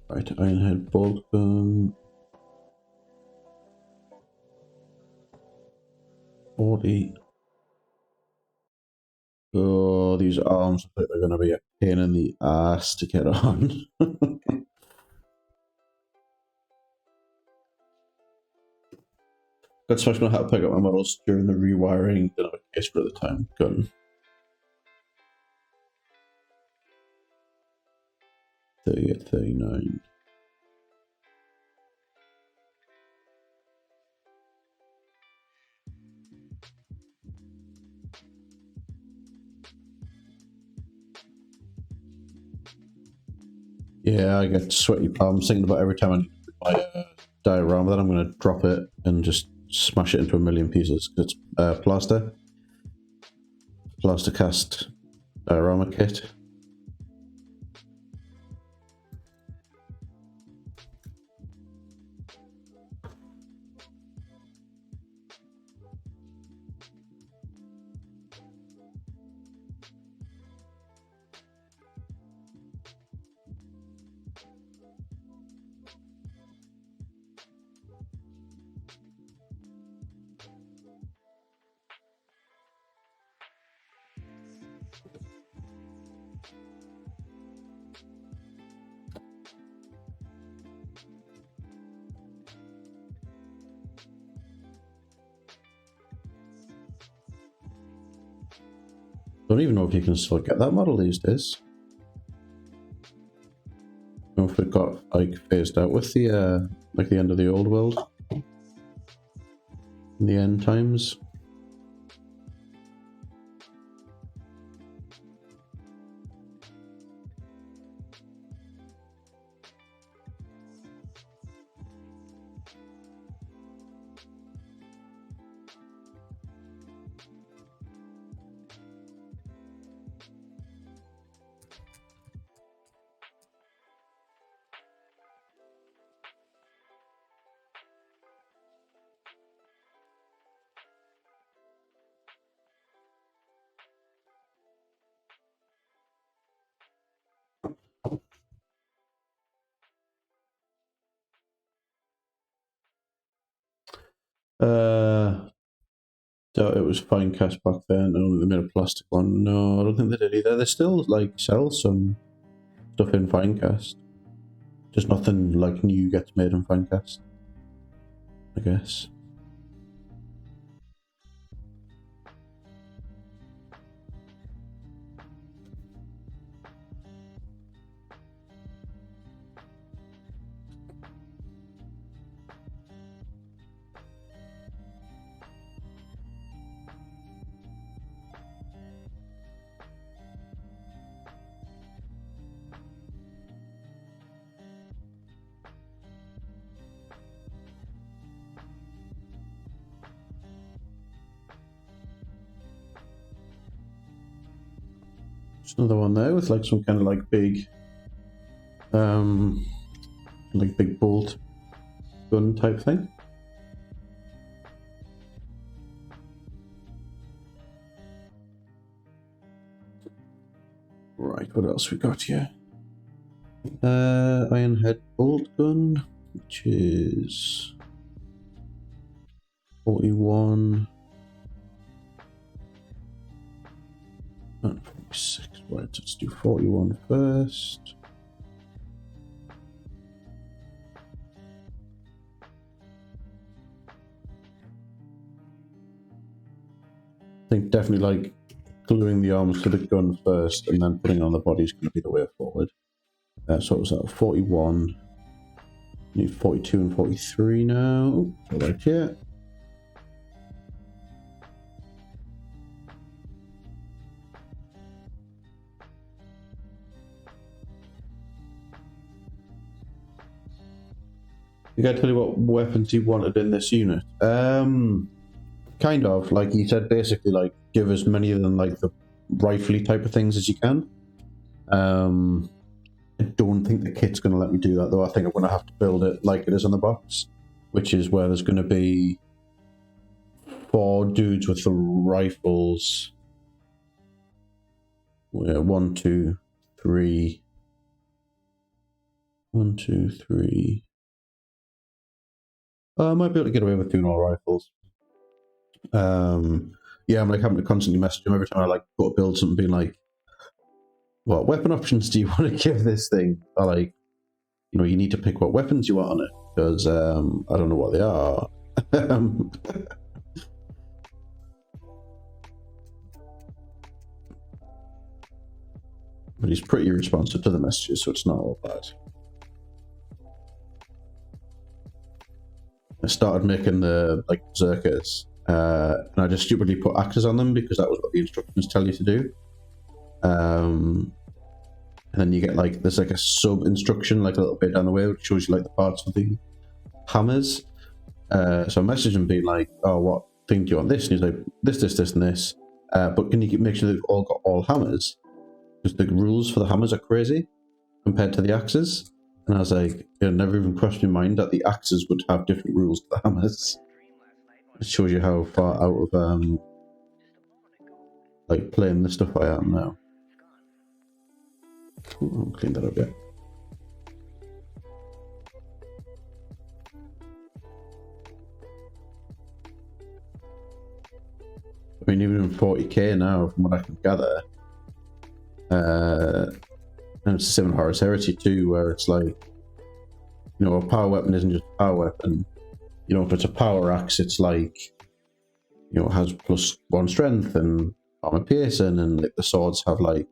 S1: Right, Ironhead bolt gun. 40. Oh, these arms look like they're going to be a pain in the ass to get on. Got smashed on how to pick up my models during the rewiring. Didn't have a case for at the time. Gun. 38, 39. Yeah, I get sweaty palms thinking about every time I diorama that I'm going to drop it and just smash it into a million pieces. It's plaster cast diorama kit. Don't even know if you can still get that model these days. I don't know if it got like phased out with the like the end of the old world in the end times. So it was fine cast back then. I don't think they made a plastic one. No, I don't think they did either. They still like sell some stuff in fine cast. Just nothing like new gets made in fine cast, I guess. There's another one there with like some kind of like big, like big bolt gun type thing. Right, what else we got here? Ironhead bolt gun, which is 41 and 46. Right, let's do 41 first. I think definitely like gluing the arms to the gun first and then putting it on the body is going to be the way forward. So it was at 41. Need 42 and 43 now. So right here. You gotta tell you what weapons you wanted in this unit. Kind of, like you said, basically like give as many of them like the rifly type of things as you can. I don't think the kit's gonna let me do that though. I think I'm gonna have to build it like it is on the box, which is where there's gonna be 4 dudes with the rifles. Yeah, 1, 2, 3. 1, 2, 3. I might be able to get away with doing all rifles. Yeah, I'm like having to constantly message him every time I like go to build something, being like, "What weapon options do you want to give this thing?" Or like, you know, you need to pick what weapons you want on it because I don't know what they are. But he's pretty responsive to the messages, so it's not all bad. I started making the like berserkers, and I just stupidly put axes on them because that was what the instructions tell you to do. And then you get like there's like a sub instruction like a little bit down the way which shows you like the parts of the hammers. So I messaged him being like, "Oh, what thing do you want this?" And he's like, "This, and this." But can you make sure they've all got all hammers? Because the rules for the hammers are crazy compared to the axes. And I was like, it never even crossed my mind that the axes would have different rules to the hammers. It shows you how far out of like playing the stuff I am now. Ooh, I'll clean that up yet. I mean, even in 40k now, from what I can gather, and it's the same in Horus Heresy too, where it's like, you know, a power weapon isn't just a power weapon. You know, if it's a power axe, it's like, you know, it has +1 strength and armor piercing, and like the swords have like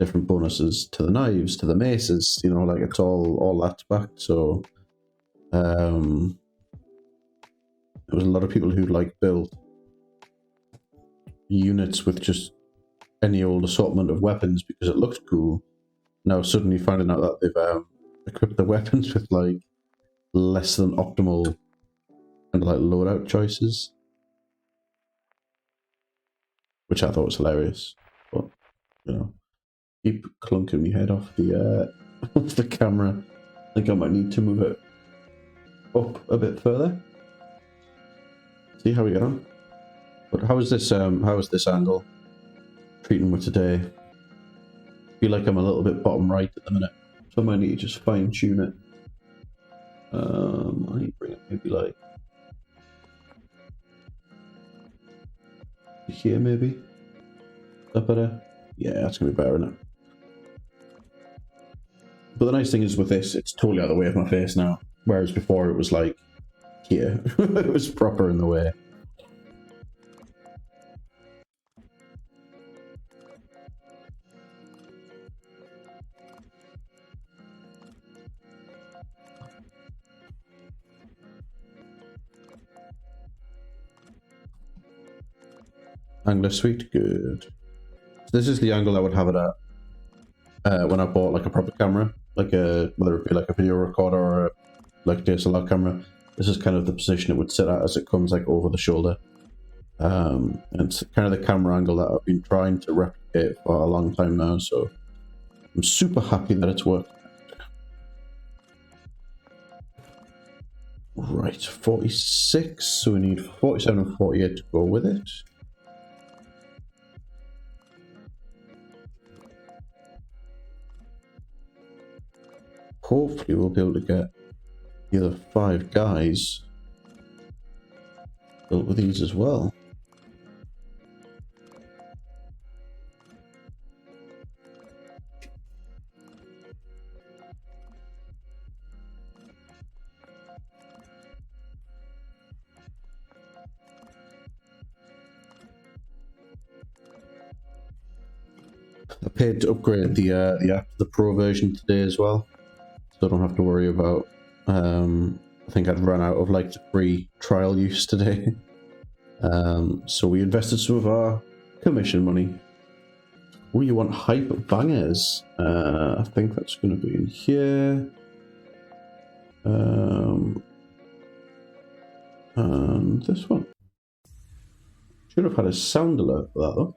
S1: different bonuses to the knives, to the maces. You know, like it's all that's back. So, there was a lot of people who like built units with just any old assortment of weapons because it looked cool. Now suddenly finding out that they've equipped the weapons with like less than optimal kind of like loadout choices, which I thought was hilarious. But you know, keep clunking my head off the off the camera. I think I might need to move it up a bit further. See how we get on. But how is this angle treating with today? I feel like I'm a little bit bottom right at the minute, so I might need to just fine tune it. I need to bring it maybe like here maybe. Is that better? Yeah, that's gonna be better, isn't it? But the nice thing is with this, it's totally out of the way of my face now. Whereas before it was like here. It was proper in the way. Angler suite, good. So this is the angle I would have it at when I bought like a proper camera, like whether it be like a video recorder or like a DSLR camera. This is kind of the position it would sit at as it comes like over the shoulder. And it's kind of the camera angle that I've been trying to replicate for a long time now, so I'm super happy that it's worked. Right, 46, so we need 47 and 48 to go with it. Hopefully we'll be able to get the other 5 guys built with these as well. I paid to upgrade the app to the Pro version today as well, so I don't have to worry about. I think I'd run out of like the free trial use today. So we invested some of our commission money. Oh, you want hype bangers? I think that's going to be in here. And this one. Should have had a sound alert for that though.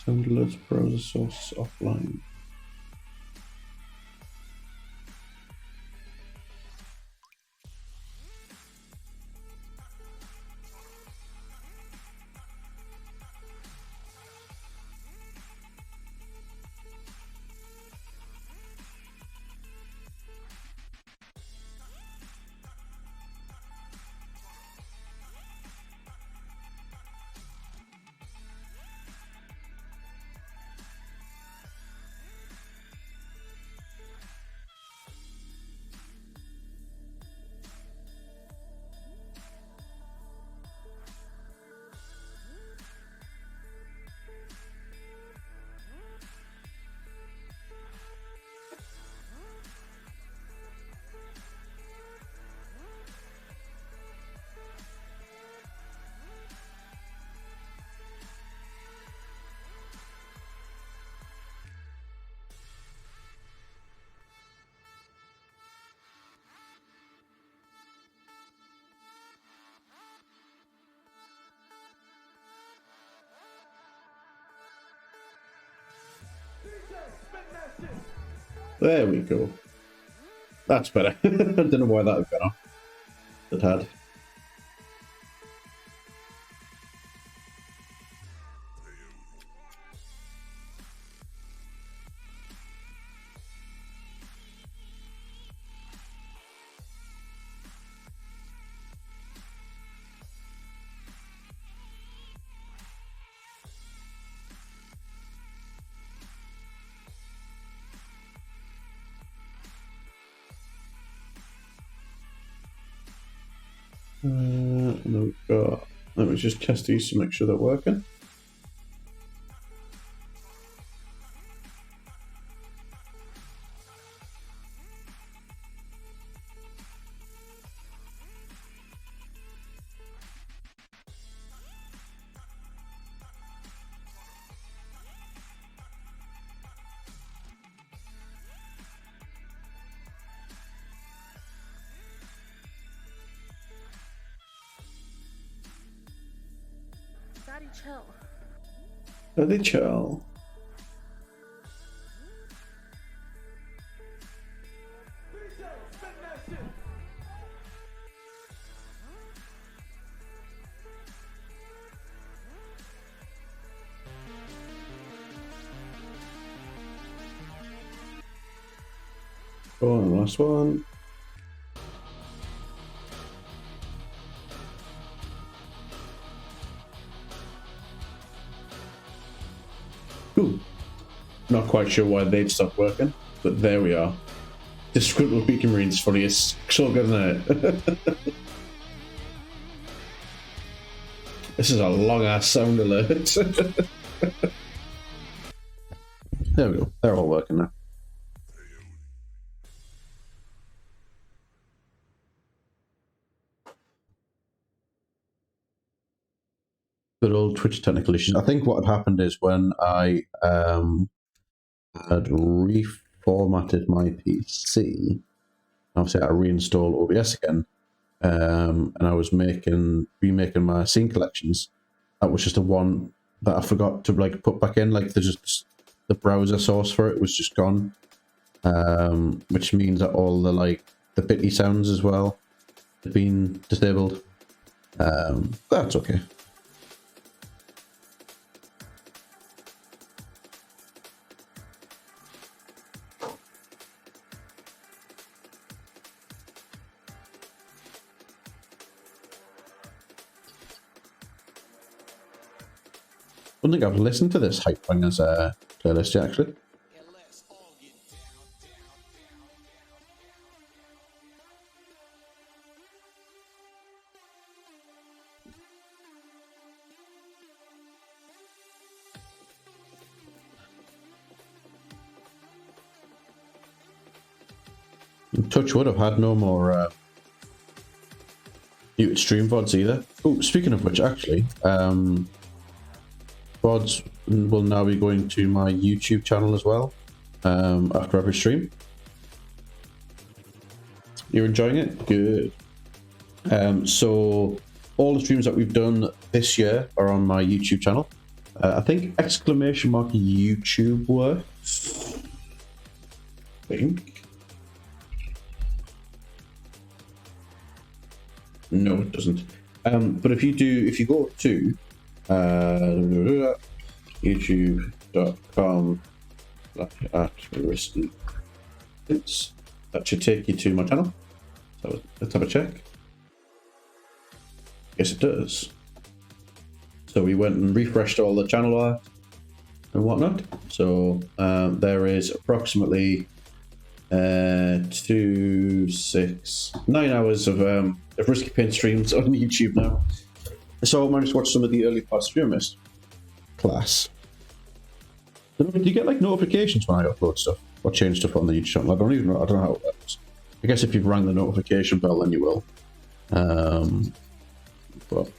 S1: Sound alerts browser source offline. There we go. That's better. I don't know why that had gone off. It had. And then we've got, let me just test these to make sure they're working.
S3: Daddy, chill.
S1: Daddy, chill. Go on, last one. Ooh. Not quite sure why they'd stopped working, but there we are. Disgruntled Beacon Marines funny as so good, isn't it? This is a long ass sound alert. There we go. They're all working now. Good old Twitch technical issues. I think what had happened is when I had reformatted my PC, obviously I reinstalled OBS again, and I was remaking my scene collections. That was just the one that I forgot to like put back in. Like the browser source for it was just gone, which means that all the bitty sounds as well have been disabled. That's okay. I don't think I've listened to this Hype Bangers playlist yet, actually. Touch wood, I've had no more muted stream VODs either. Oh, speaking of which, actually, VODs will now be going to my YouTube channel as well after every stream. You're enjoying it? Good. So all the streams that we've done this year are on my YouTube channel. I think !YouTube works. I think. No, it doesn't. But if you go to youtube.com/@risky, that should take you to my channel. So let's have a check. Yes, it does. So we went and refreshed all the channel art and whatnot. So there is approximately 2, 6, 9 hours of Risky Paint streams on YouTube now. So I managed to watch some of the early parts of missed. Class. Do you get like notifications when I upload stuff or change stuff on the YouTube channel? I don't know how it works. I guess if you've rang the notification bell, then you will. But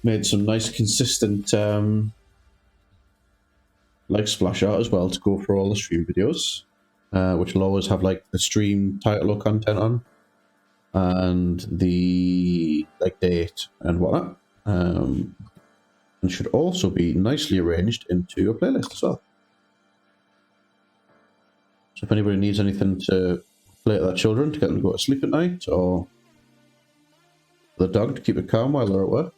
S1: made some nice consistent like splash art as well to go for all the stream videos, which will always have like the stream title or content on and the like date and whatnot, and should also be nicely arranged into a playlist as well. So if anybody needs anything to play to their children to get them to go to sleep at night, or the dog to keep it calm while they're at work,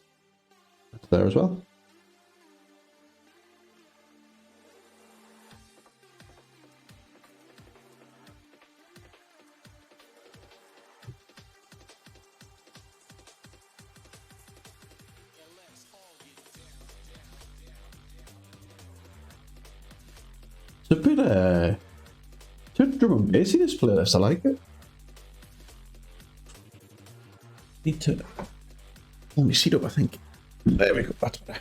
S1: that's there as well. it's a bit drum and bassy, this playlist. I like it. Need to pull my seat up, I think. There we go. That's better.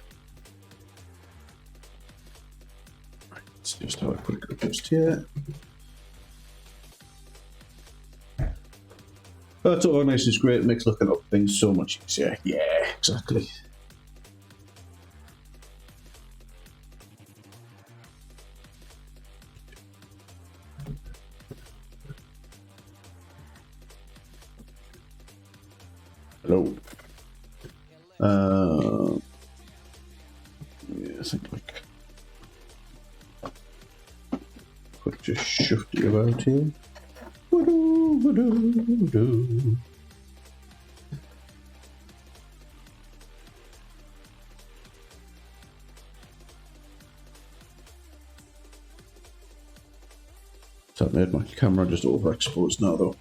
S1: Right, let's just have a quick adjust here. Oh, it's organized, it's great. It makes looking up things so much easier. Yeah, exactly. Hello. Yeah, I think like quick just shift you about here. Woo-doo, woo-doo, woo-doo. That made my camera just overexposed now though.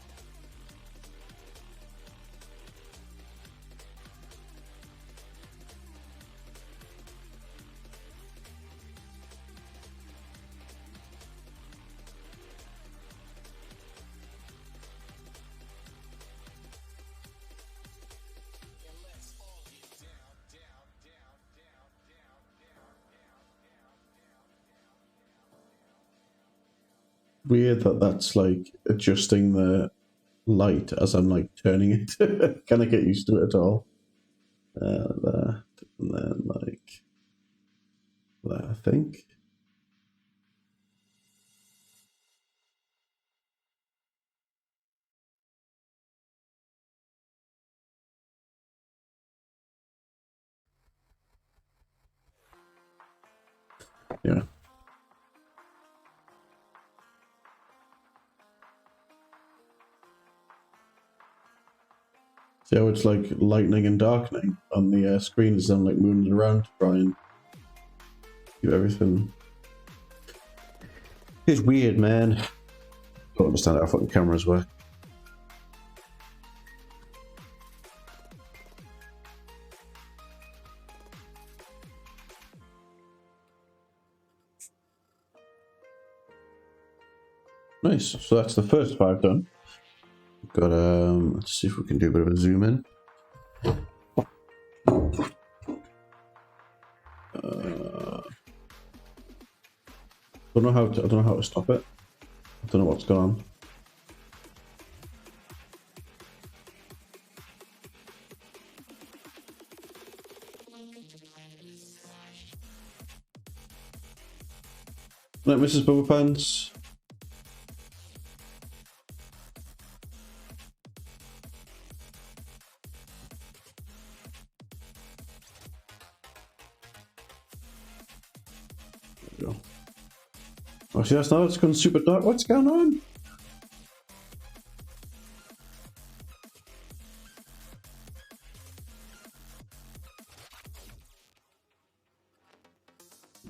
S1: Weird that that's like adjusting the light as I'm like turning it. Can I get used to it at all? That, and then like that, I think. Yeah. See how it's like lightening and darkening on the screen as I'm like moving it around to try and keep everything. It's weird, man. Don't understand how fucking cameras work. Nice. So that's the first 5 done. Got let's see if we can do a bit of a zoom in. I don't know how to stop it. I don't know what's going on. Right, Mrs. Bubble Pants. There we go. Oh, see, that's now it's gone super dark. What's going on?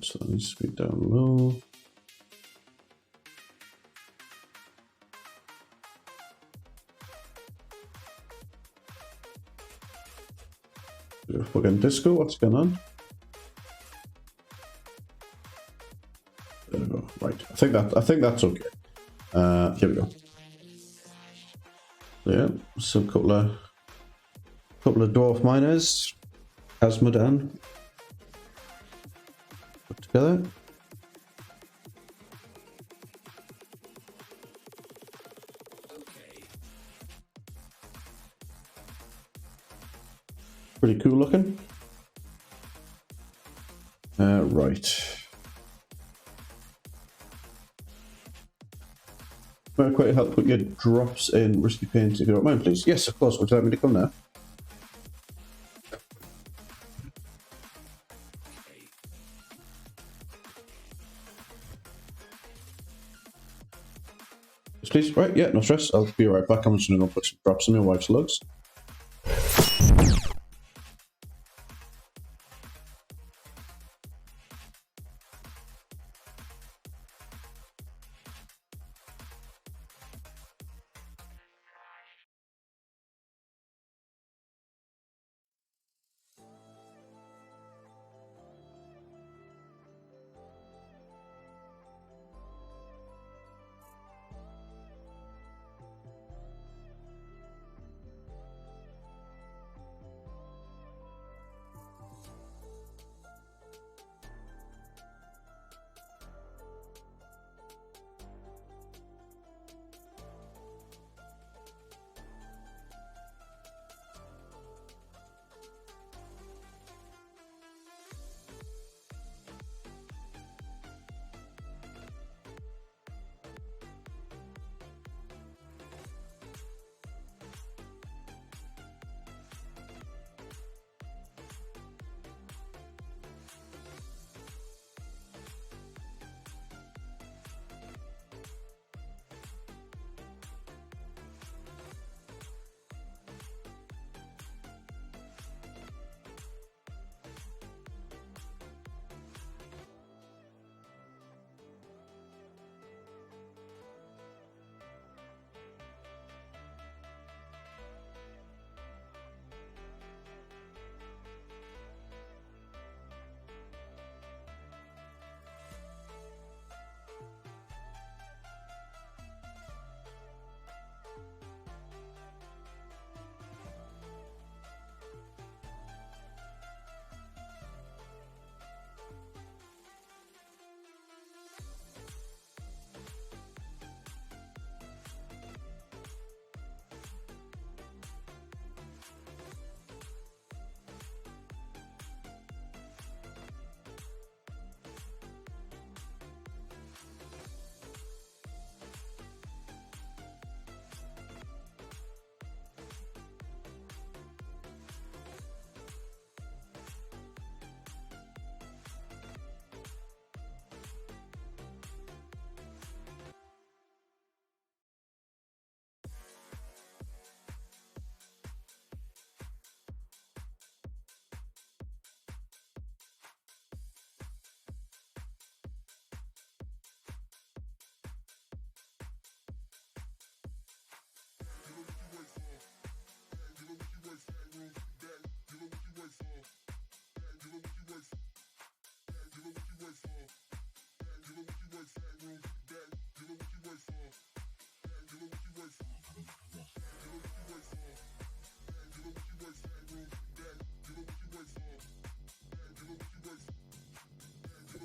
S1: So that needs to be down low. Fucking disco, what's going on? There we go. Right. I think that's okay. Here we go. Yeah, so a couple of dwarf miners, Asmodan, put together. Pretty cool looking. Right. Might quite help put your drops in Risky Paint if you don't mind, please. Yes, of course. Would you like me to come now? Yes, please. Right, yeah, no stress. I'll be right back. I'm just going to go put some drops in my wife's lugs.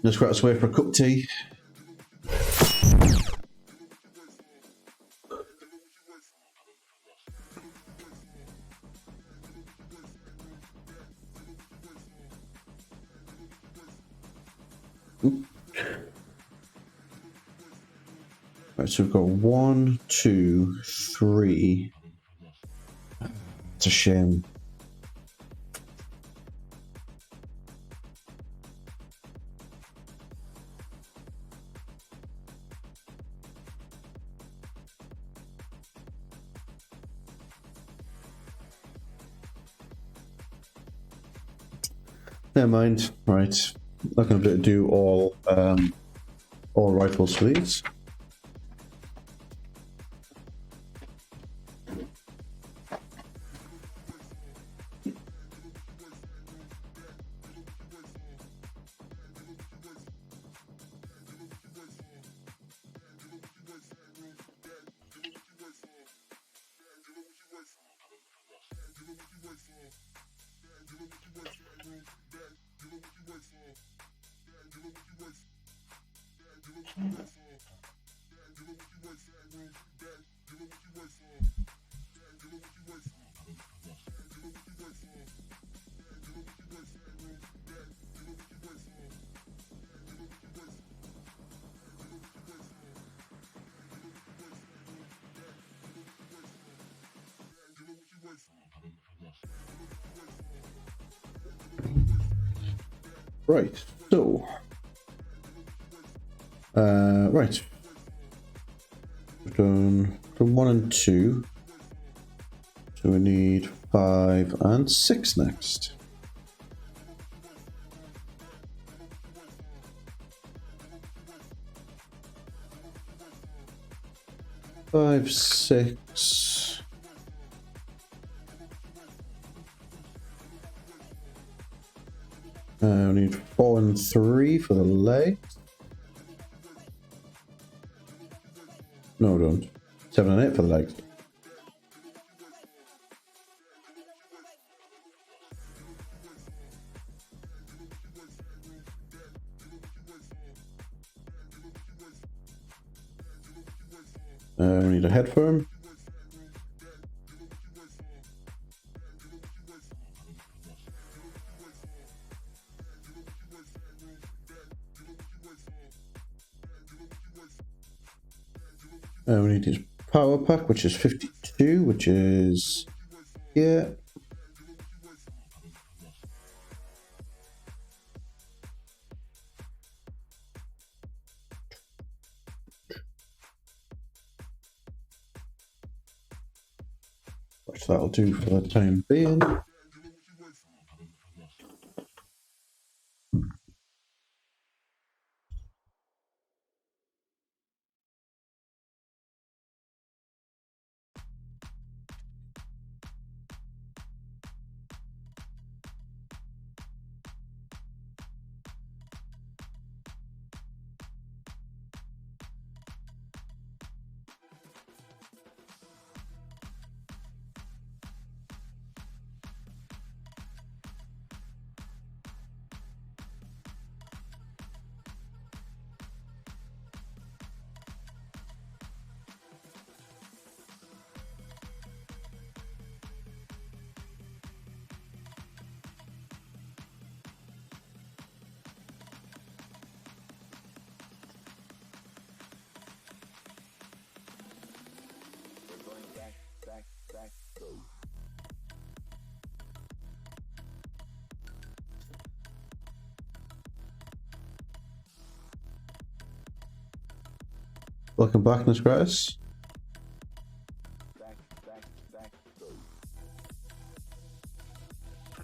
S1: Just got us away for a cup of tea. Oop. Right, so we've got 1, 2, 3. It's a shame. Never mind. Right, not going to be able to do all rifles for these. Right, so right, we've done 1 and 2, so we need 5 and 6 next. Five, 6. We need 4 and 3 for the legs. No, we don't. 7 and 8 for the legs. We need a head firm. We need his power pack, which is 52, which is here. Which that'll do for the time being. Welcome back, Miss Gratis. I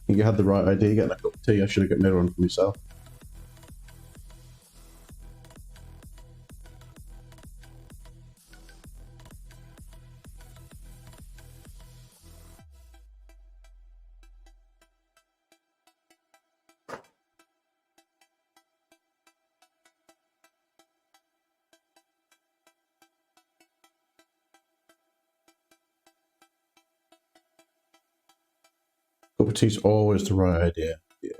S1: think you had the right idea getting a cup of tea. I should have got another one for myself. Cup of tea's always the right idea. Yeah.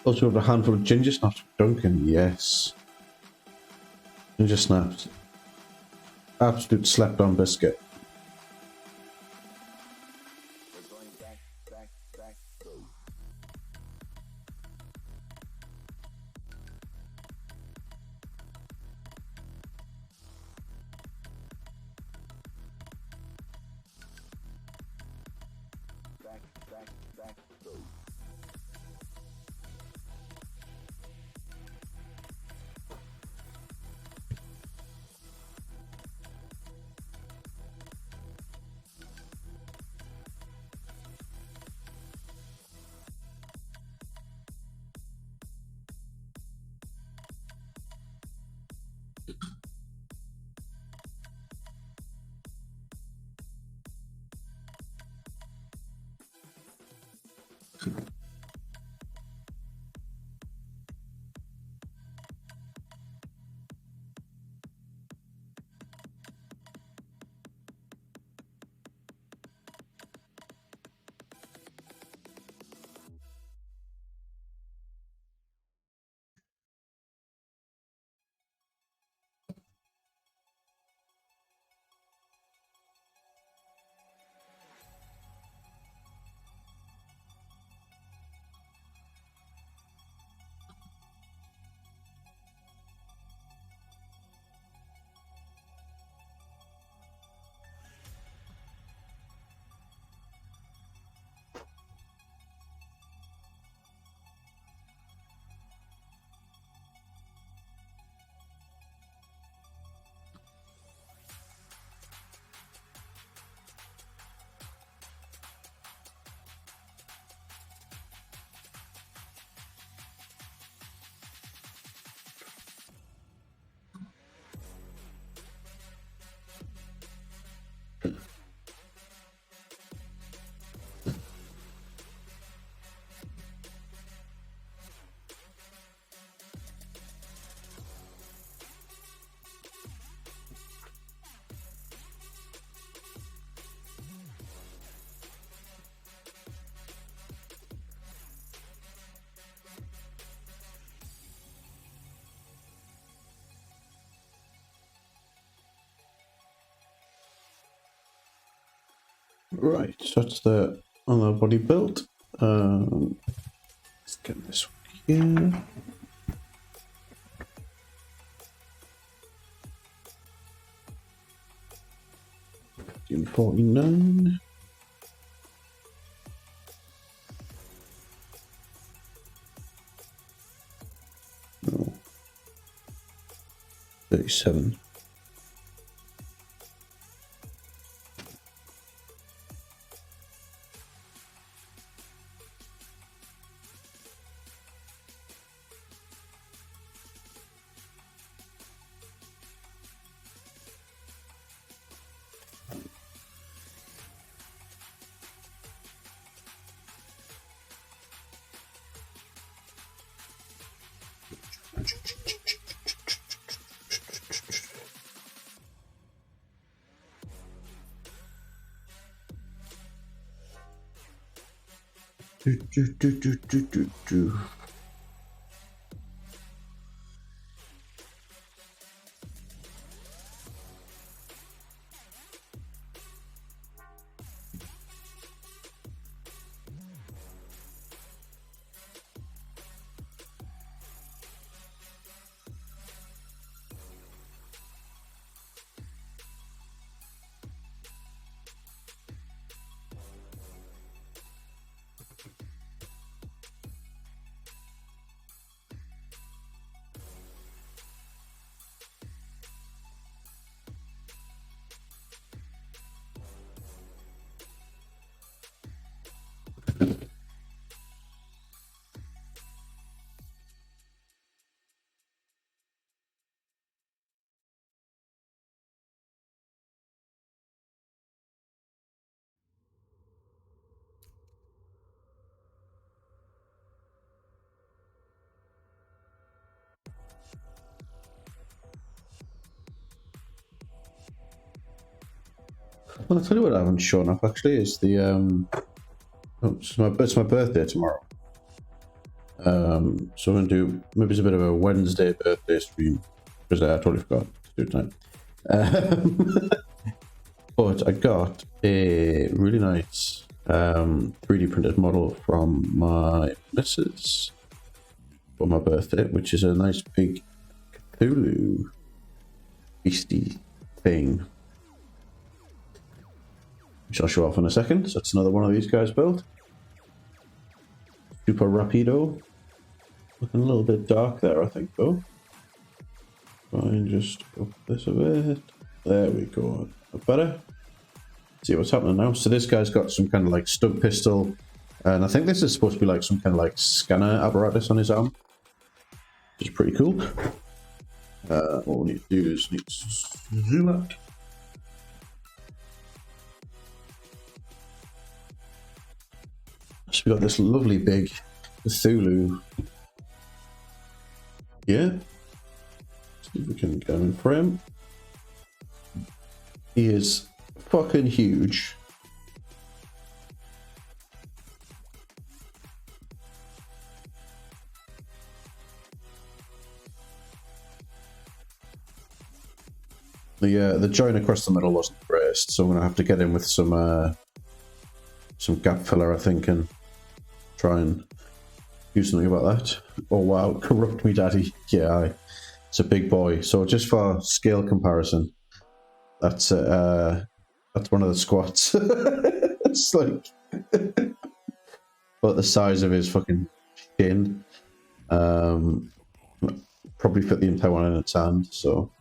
S1: Also, have a handful of ginger snaps for Duncan. Yes. Ginger snaps. Absolute slept on biscuit. Right, so that's the other body built. Let's get this one here. 49. No. 37. Do. Well, I'll tell you what I haven't shown up actually is the it's my birthday tomorrow. So I'm gonna do maybe it's a bit of a Wednesday birthday stream because I totally forgot to do it tonight. But I got a really nice 3D printed model from my missus for my birthday, which is a nice big Cthulhu beastie thing, which I'll show off in a second. So that's another one of these guys built. Super rapido. Looking a little bit dark there, I think, though. Try and just up this a bit. There we go. Better. See what's happening now. So this guy's got some kind of like stub pistol, and I think this is supposed to be like some kind of like scanner apparatus on his arm, which is pretty cool. All we need to do is need to zoom out. So we got this lovely big Cthulhu. Yeah. See if we can get him in frame. He is fucking huge. The joint across the middle wasn't braced, so I'm gonna have to get in with some gap filler, I think, and try and do something about that. Oh wow, corrupt me daddy. Yeah, it's a big boy. So just for scale comparison, that's one of the squats. It's like but the size of his fucking chin. Probably fit the entire one in its hand. So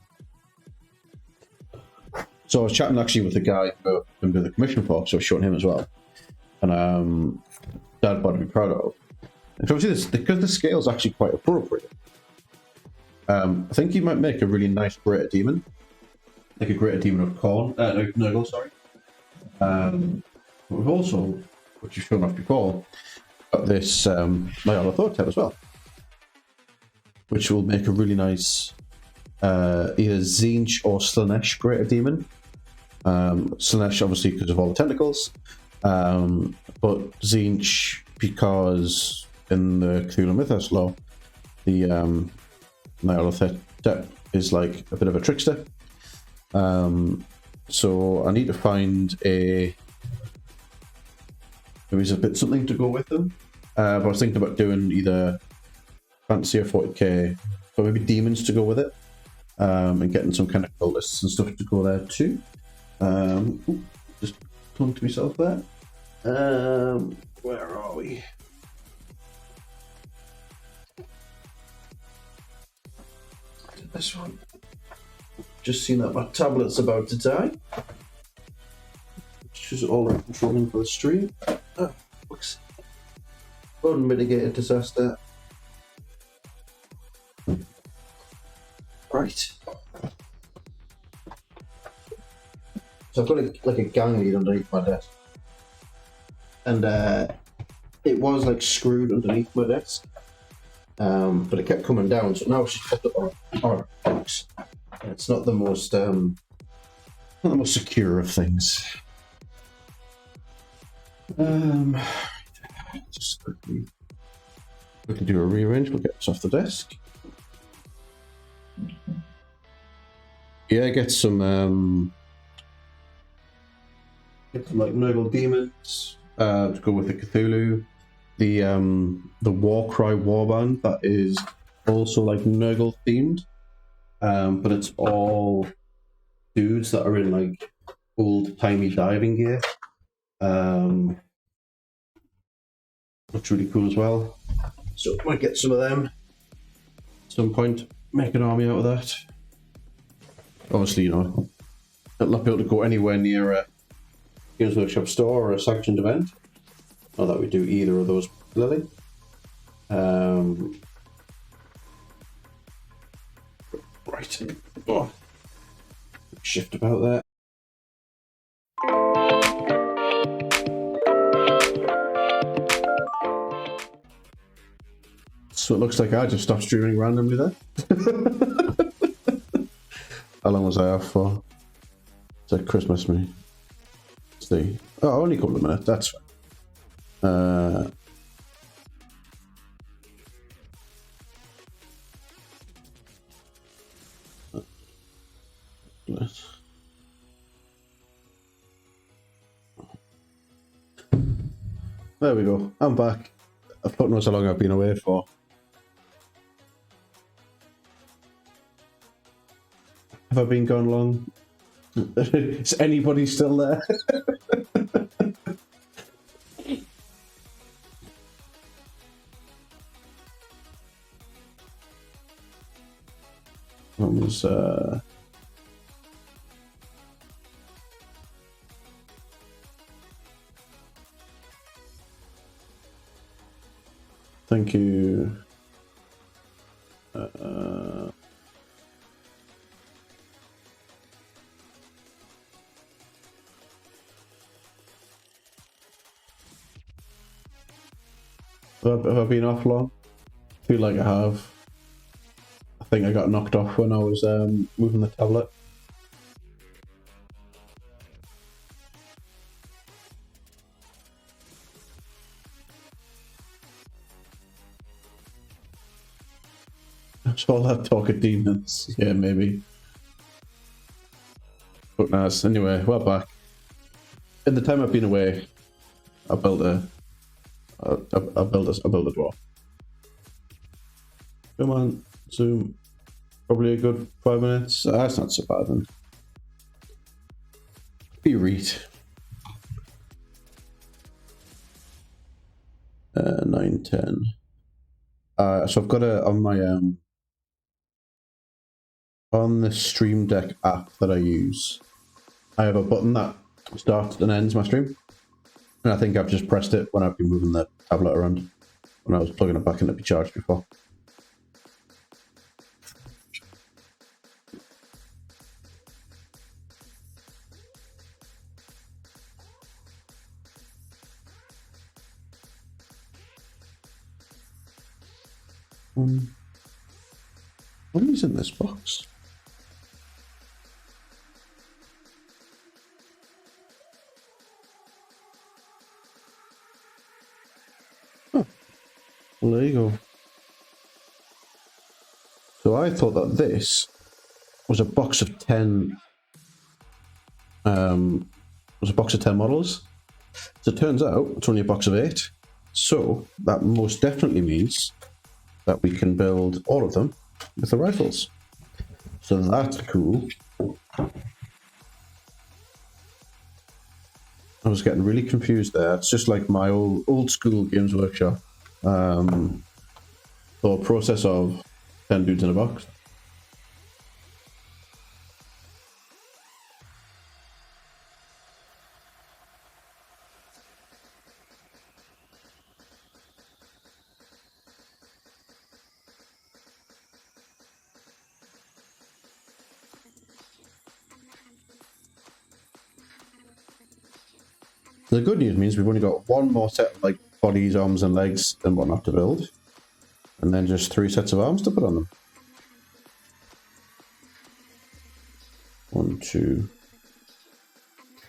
S1: I was chatting actually with the guy who I'm doing the commission for, so I was showing him as well. And dad bod to be proud of. And obviously this, because the scale is actually quite appropriate. I think he might make a really nice greater demon. Like a greater demon of corn, Nurgle, sorry. We've also, which you've shown off before, got this Nyarlathotep as well, which will make a really nice either Tzeentch or Slaanesh greater demon. Slaanesh obviously because of all the tentacles, but Tzeentch because in the Cthulhu Mythos lore, the Nyarlathotep is like a bit of a trickster. So I need to find maybe a bit something to go with them. But I was thinking about doing either Fantasy or 40k, but maybe demons to go with it, and getting some kind of cultists and stuff to go there too. Just plunked myself there. Where are we? This one. Just seen that my tablet's about to die, which is all I'm controlling for the stream. Oh, looks unmitigated disaster. Right. So I've got like a gang lead underneath my desk, and it was like screwed underneath my desk, but it kept coming down. So now she's put it on a box. It's not the most secure of things. Just quickly do a rearrange. We'll get this off the desk. Yeah, get some like Nurgle demons to go with the Cthulhu. The Warcry warband that is also like Nurgle themed. But it's all dudes that are in like old-timey diving gear. Looks really cool as well. So I might get some of them at some point, make an army out of that. Obviously, you know, I'll not be able to go anywhere near a Games Workshop store or a sanctioned event. Not that we do either of those particularly. Right. Oh. Shift about there. So it looks like I just stopped streaming randomly there. How long was I off for? It's like Christmas me. see. Oh, only a couple of minutes. That's fine. There we go. I'm back. I don't know how long I've been away for. Have I been gone long? Is anybody still there? What was thank you. Have I been off long? I feel like I have. I think I got knocked off when I was moving the tablet. That's all that talk of demons. Yeah, maybe. But nice. Anyway, we're back. In the time I've been away, I built a door. Come on, zoom. Probably a good 5 minutes. That's not so bad then. Be read. 9, 10. So I've got on my on the Stream Deck app that I use, I have a button that starts and ends my stream. And I think I've just pressed it when I've been moving the tablet around when I was plugging it back in to be charged before. What is in this box? Oh, well, there you go. So I thought that this was a box of 10. Was a box of 10 models. So it turns out it's only a box of 8. So that most definitely means that we can build all of them with the rifles. So that's cool. I was getting really confused there. It's just like my old school Games Workshop thought process of 10 dudes in a box. The good news means we've only got one more set of like bodies, arms and legs and whatnot to build. And then just 3 sets of arms to put on them. 1, 2,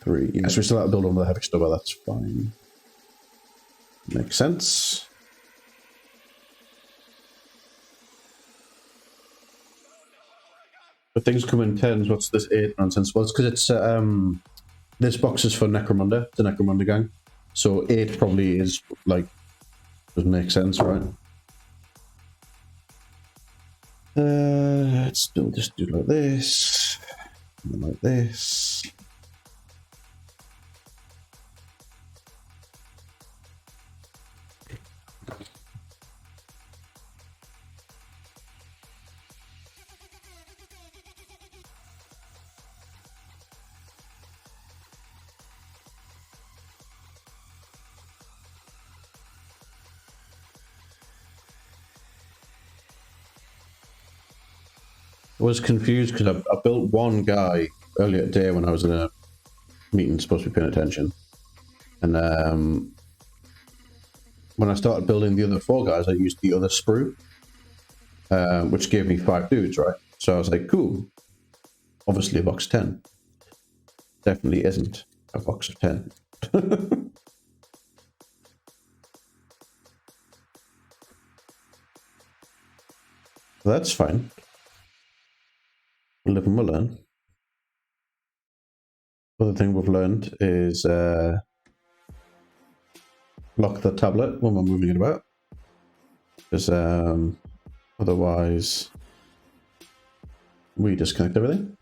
S1: 3. Yes, we still have to build one with a heavy stubber, that's fine. Makes sense. But things come in 10s, what's this 8 nonsense? Well, it's because it's this box is for Necromunda, the Necromunda gang. So 8 probably is like, doesn't make sense, right? Let's still just do like this, and then like this. I was confused because I built one guy earlier today when I was in a meeting supposed to be paying attention. And when I started building the other 4 guys, I used the other sprue, which gave me 5 dudes, right? So I was like, cool. Obviously a box 10. Definitely isn't. a box of 10. That's fine. We'll live and we'll learn. Other thing we've learned is lock the tablet when we're moving it about, because otherwise we disconnect everything.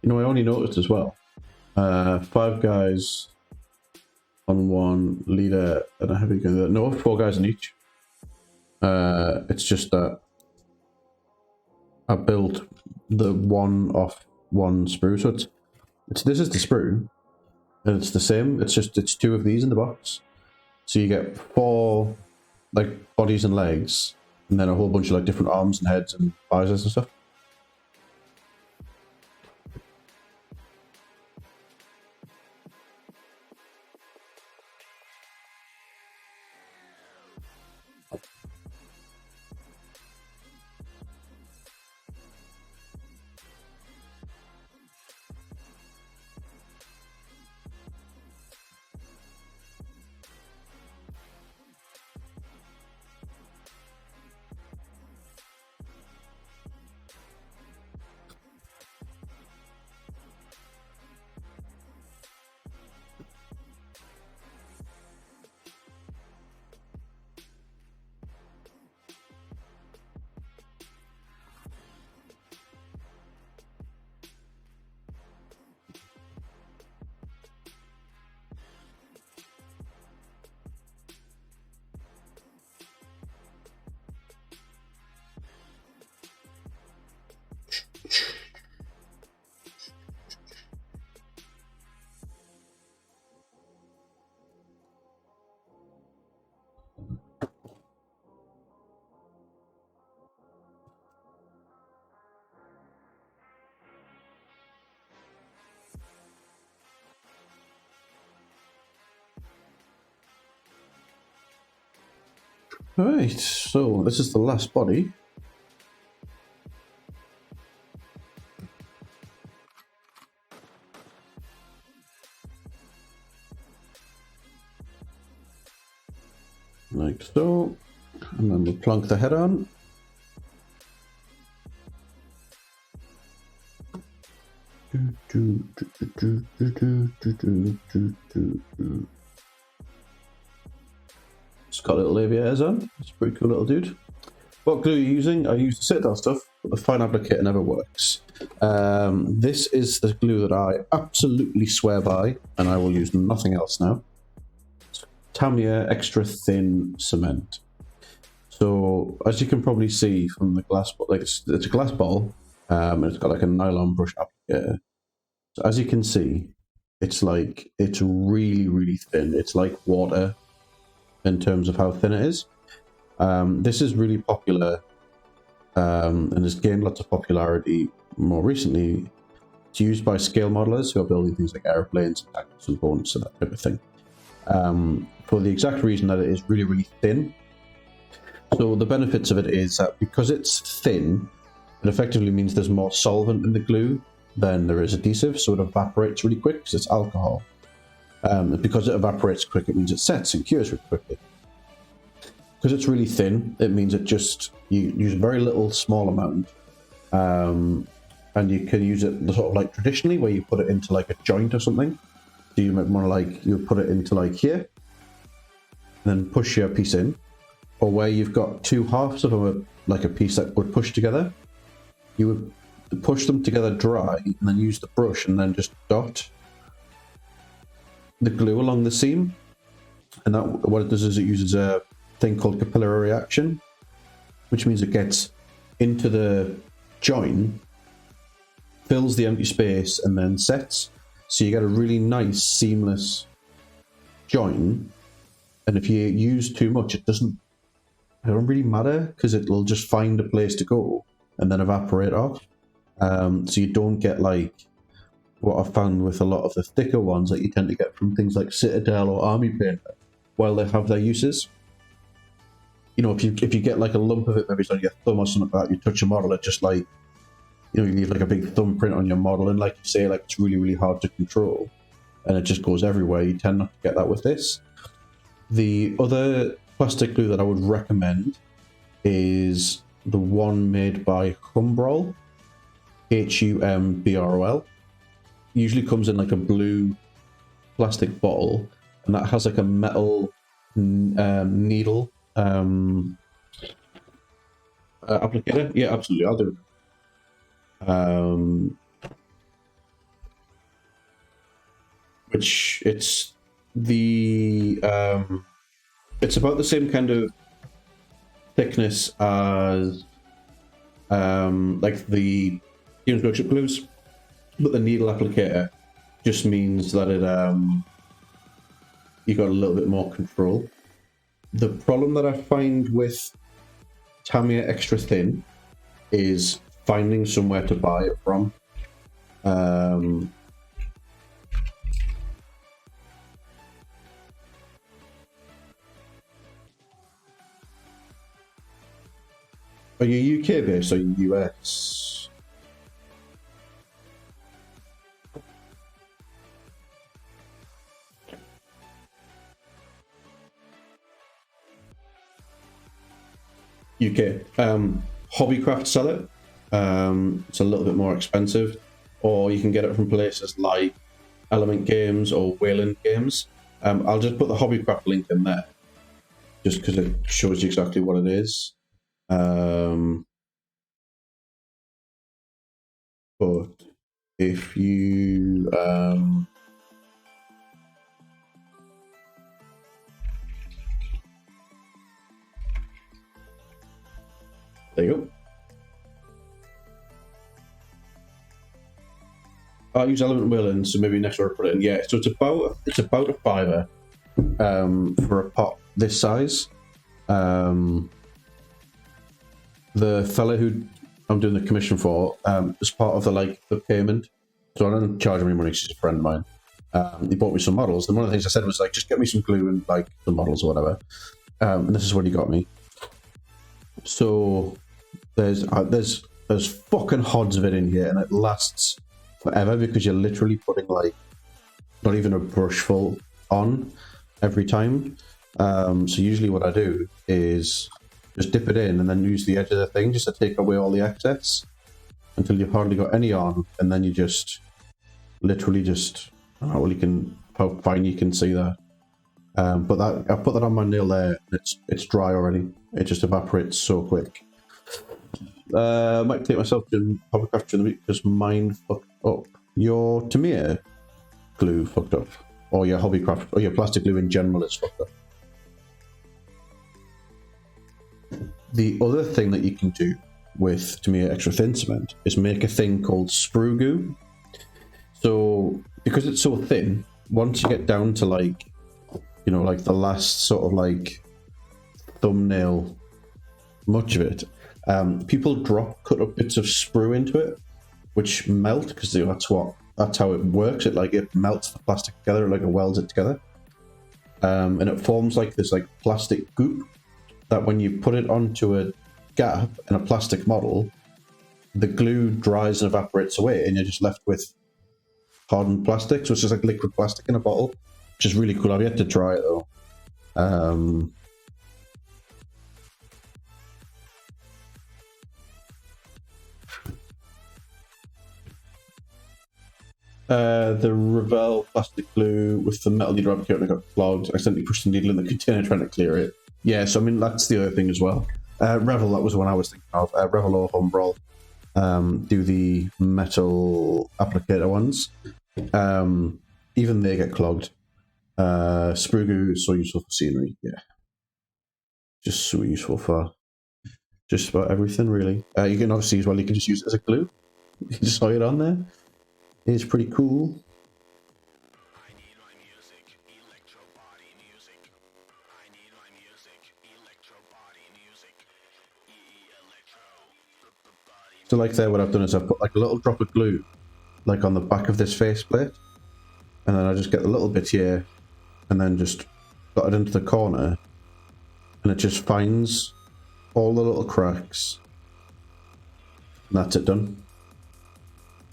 S1: You know, I only noticed as well, 5 guys on one leader and a heavy gun. No, 4 guys in each. It's just that I built the one off one sprue, so it's this is the sprue, and it's the same. It's just it's 2 of these in the box, so you get 4 like bodies and legs, and then a whole bunch of like different arms and heads and visors and stuff. Right, so this is the last body. Like so, and then we'll plonk the head on. It's got little aviators on. It's a pretty cool little dude. What glue are you using? I use the sit-down stuff, but the fine applicator never works. This is the glue that I absolutely swear by, and I will use nothing else now. It's Tamiya Extra Thin Cement. So, as you can probably see from the glass, like it's a glass bottle, and it's got like a nylon brush applicator. So, as you can see, it's really, really thin. It's like water in terms of how thin it is. This is really popular, and has gained lots of popularity more recently. It's used by scale modelers who are building things like airplanes, tanks, and boats, and that type of thing. For the exact reason that it is really, really thin. So the benefits of it is that because it's thin, it effectively means there's more solvent in the glue than there is adhesive, so it evaporates really quick because it's alcohol. Because it evaporates quick, it means it sets and cures really quickly. Because it's really thin, it means you use a very little, small amount, and you can use it sort of like traditionally, where you put it into like a joint or something. So you might want to you put it into like here, and then push your piece in, or where you've got 2 halves of a piece that would push together, you would push them together dry, and then use the brush, and then just dot the glue along the seam. And that what it does is it uses a thing called capillary reaction, which means it gets into the join, fills the empty space, and then sets. So you get a really nice seamless join. And if you use too much, it don't really matter, because it will just find a place to go and then evaporate off. So you don't get like what I've found with a lot of the thicker ones that you tend to get from things like Citadel or Army Paint, while they have their uses. you know, if you get like a lump of it maybe it's on your thumb or something like that, you touch a model, it just like, you know, you leave like a big thumbprint on your model, and like you say, like it's really, really hard to control, and it just goes everywhere. You tend not to get that with this. The other plastic glue that I would recommend is the one made by Humbrol, Humbrol. Usually comes in like a blue plastic bottle, and that has like a metal needle applicator. Yeah, absolutely, I'll do it. Which it's the it's about the same kind of thickness as like the Games Workshop glues, but the needle applicator just means that it you got a little bit more control. The problem that I find with Tamiya Extra Thin is finding somewhere to buy it from. Are you UK based or are you US? UK. Hobbycraft sell it. It's a little bit more expensive, or you can get it from places like Element Games or Wayland Games. I'll just put the Hobbycraft link in there, just because it shows you exactly what it is. But if you there you go. I'll use Element Wayland, so maybe next time I put it in. Yeah, so it's about a £5 for a pot this size. The fella who I'm doing the commission for, as part of the payment, so I don't charge him any money because he's a friend of mine. He bought me some models, and one of the things I said was like, just get me some glue and like the models or whatever. And this is what he got me. So there's fucking hods of it in here, and it lasts forever because you're literally putting like not even a brush full on every time. So usually what I do is just dip it in and then use the edge of the thing just to take away all the excess until you've hardly got any on, and then you just literally just, I don't know well you can how fine you can see that. But that I put that on my nail there, and it's dry already. It just evaporates so quick. I might take myself to Hobbycraft during the week because mine fucked up. Your Tamiya glue fucked up, or your Hobbycraft, or your plastic glue in general is fucked up. The other thing that you can do with Tamiya Extra Thin Cement is make a thing called sprue goo. So because it's so thin, once you get down to like, you know, like the last sort of like thumbnail much of it, people cut up bits of sprue into it, which melt because that's how it works. It melts the plastic together, like it welds it together, and it forms like this like plastic goop that when you put it onto a gap in a plastic model, the glue dries and evaporates away, and you're just left with hardened plastic. So it's just like liquid plastic in a bottle, which is really cool. I've yet to try it though. The Revell plastic glue with the metal needle applicator got clogged. I accidentally pushed the needle in the container trying to clear it. Yeah, so I mean that's the other thing as well. Revell, that was the one I was thinking of. Revell or Humbrol do the metal applicator ones. Even they get clogged. Sprue goo is so useful for scenery. Yeah, just so useful for just about everything really. You can obviously as well. You can just use it as a glue. You can just tie it on there. It's pretty cool. I need my music, electro body music. I need my music, electro body music. So like there, what I've done is I've put like a little drop of glue like on the back of this faceplate, and then I just get the little bit here and then just got it into the corner, and and it just finds all the little cracks. And that's it done.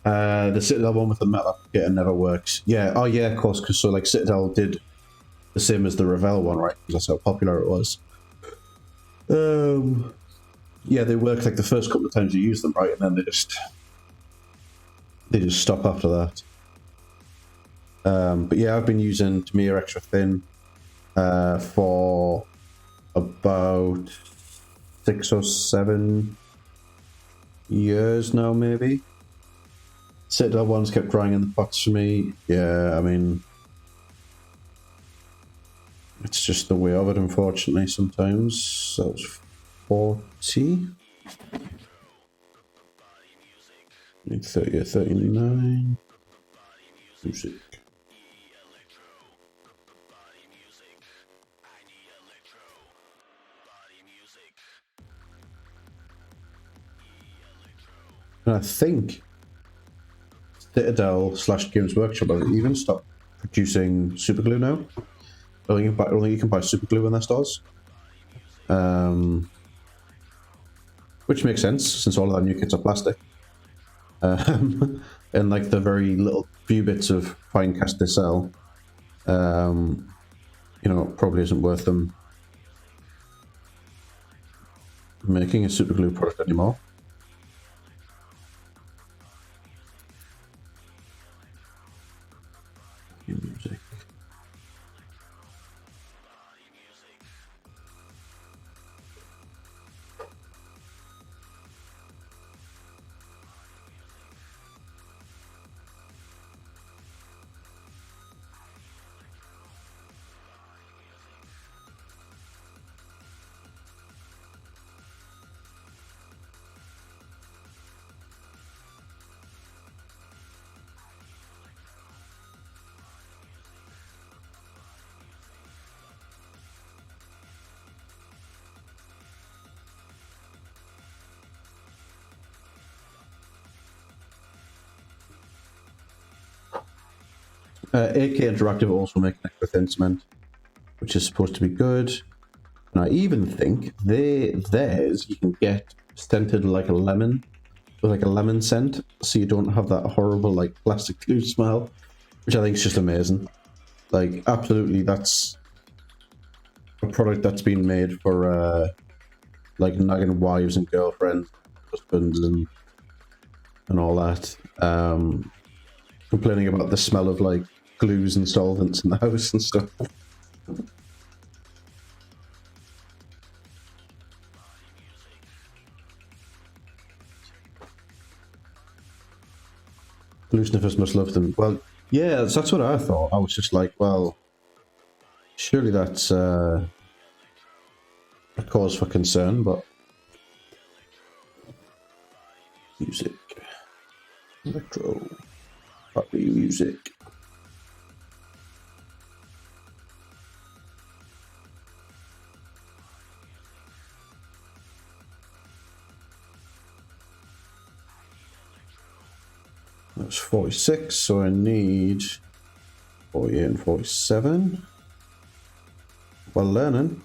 S1: The Citadel one with the metal applicator never works. Yeah, oh yeah, of course, because so like Citadel did the same as the Revell one, right? Because that's how popular it was. Yeah, they work like the first couple of times you use them, right? And then they just stop after that. But yeah, I've been using Tamiya Extra Thin for about 6 or 7 years now, maybe. Citadel ones kept drying in the pots for me. Yeah, I mean, it's just the way of it, unfortunately, sometimes. That was 40. Need 30 or 39. Music. And I think Citadel / Games Workshop have even stopped producing superglue now. I think you can buy superglue in their stores. Which makes sense, since all of their new kits are plastic. And like the very little few bits of fine cast they sell, you know, probably isn't worth them making a superglue product anymore. Music. AK Interactive also make an extra thin cement, which is supposed to be good. And I even think theirs you can get scented like a lemon, with like a lemon scent, so you don't have that horrible like plastic glue smell, which I think is just amazing. Like, absolutely, that's a product that's been made for like nagging wives and girlfriends, husbands, and all that. Complaining about the smell of like glues and solvents in the house and stuff. Glue sniffers must love them. Well, yeah, that's what I thought. I was just like, well, surely that's a cause for concern, but music, electro, happy music. That's 46, so I need 48 and 47. Well, learning.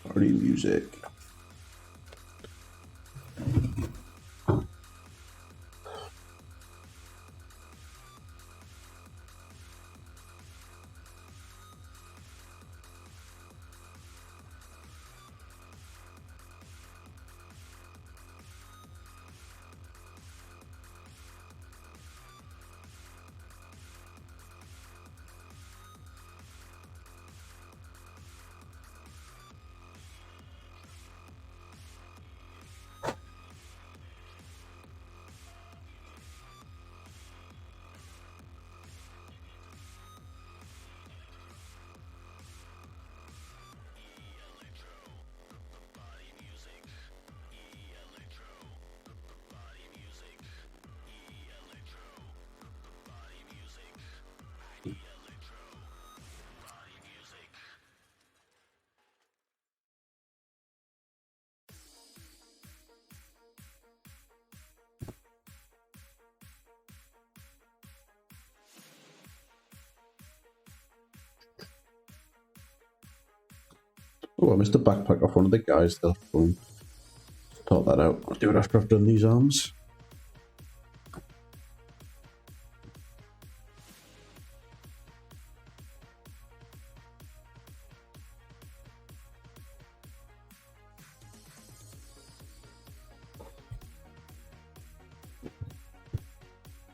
S1: Party music. Oh, I missed the backpack off one of the guys. They'll go and sort that out. I'll do it after I've done these arms.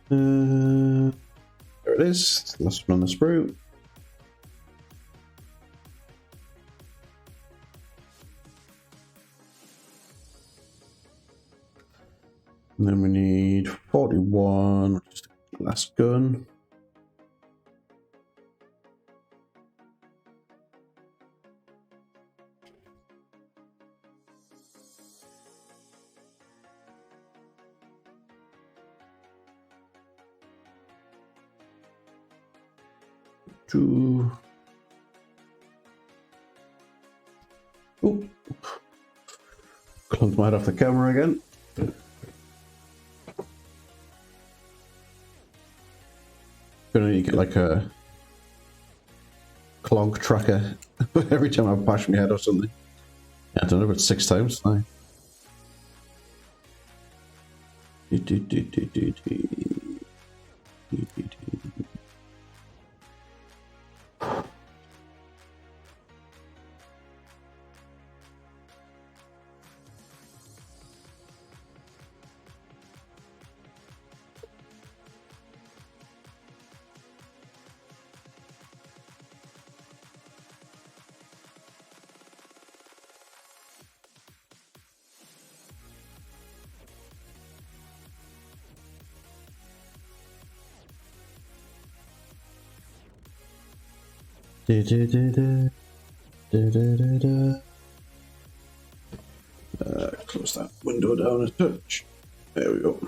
S1: There it is. Let's run the sprue. And then we need 41, which is the last gun. Two. Oh, close my head off the camera again. Gonna need to get like a clog tracker every time I bash my head or something. Yeah, I don't know, but 6 times now. Close that window down a touch. There we go.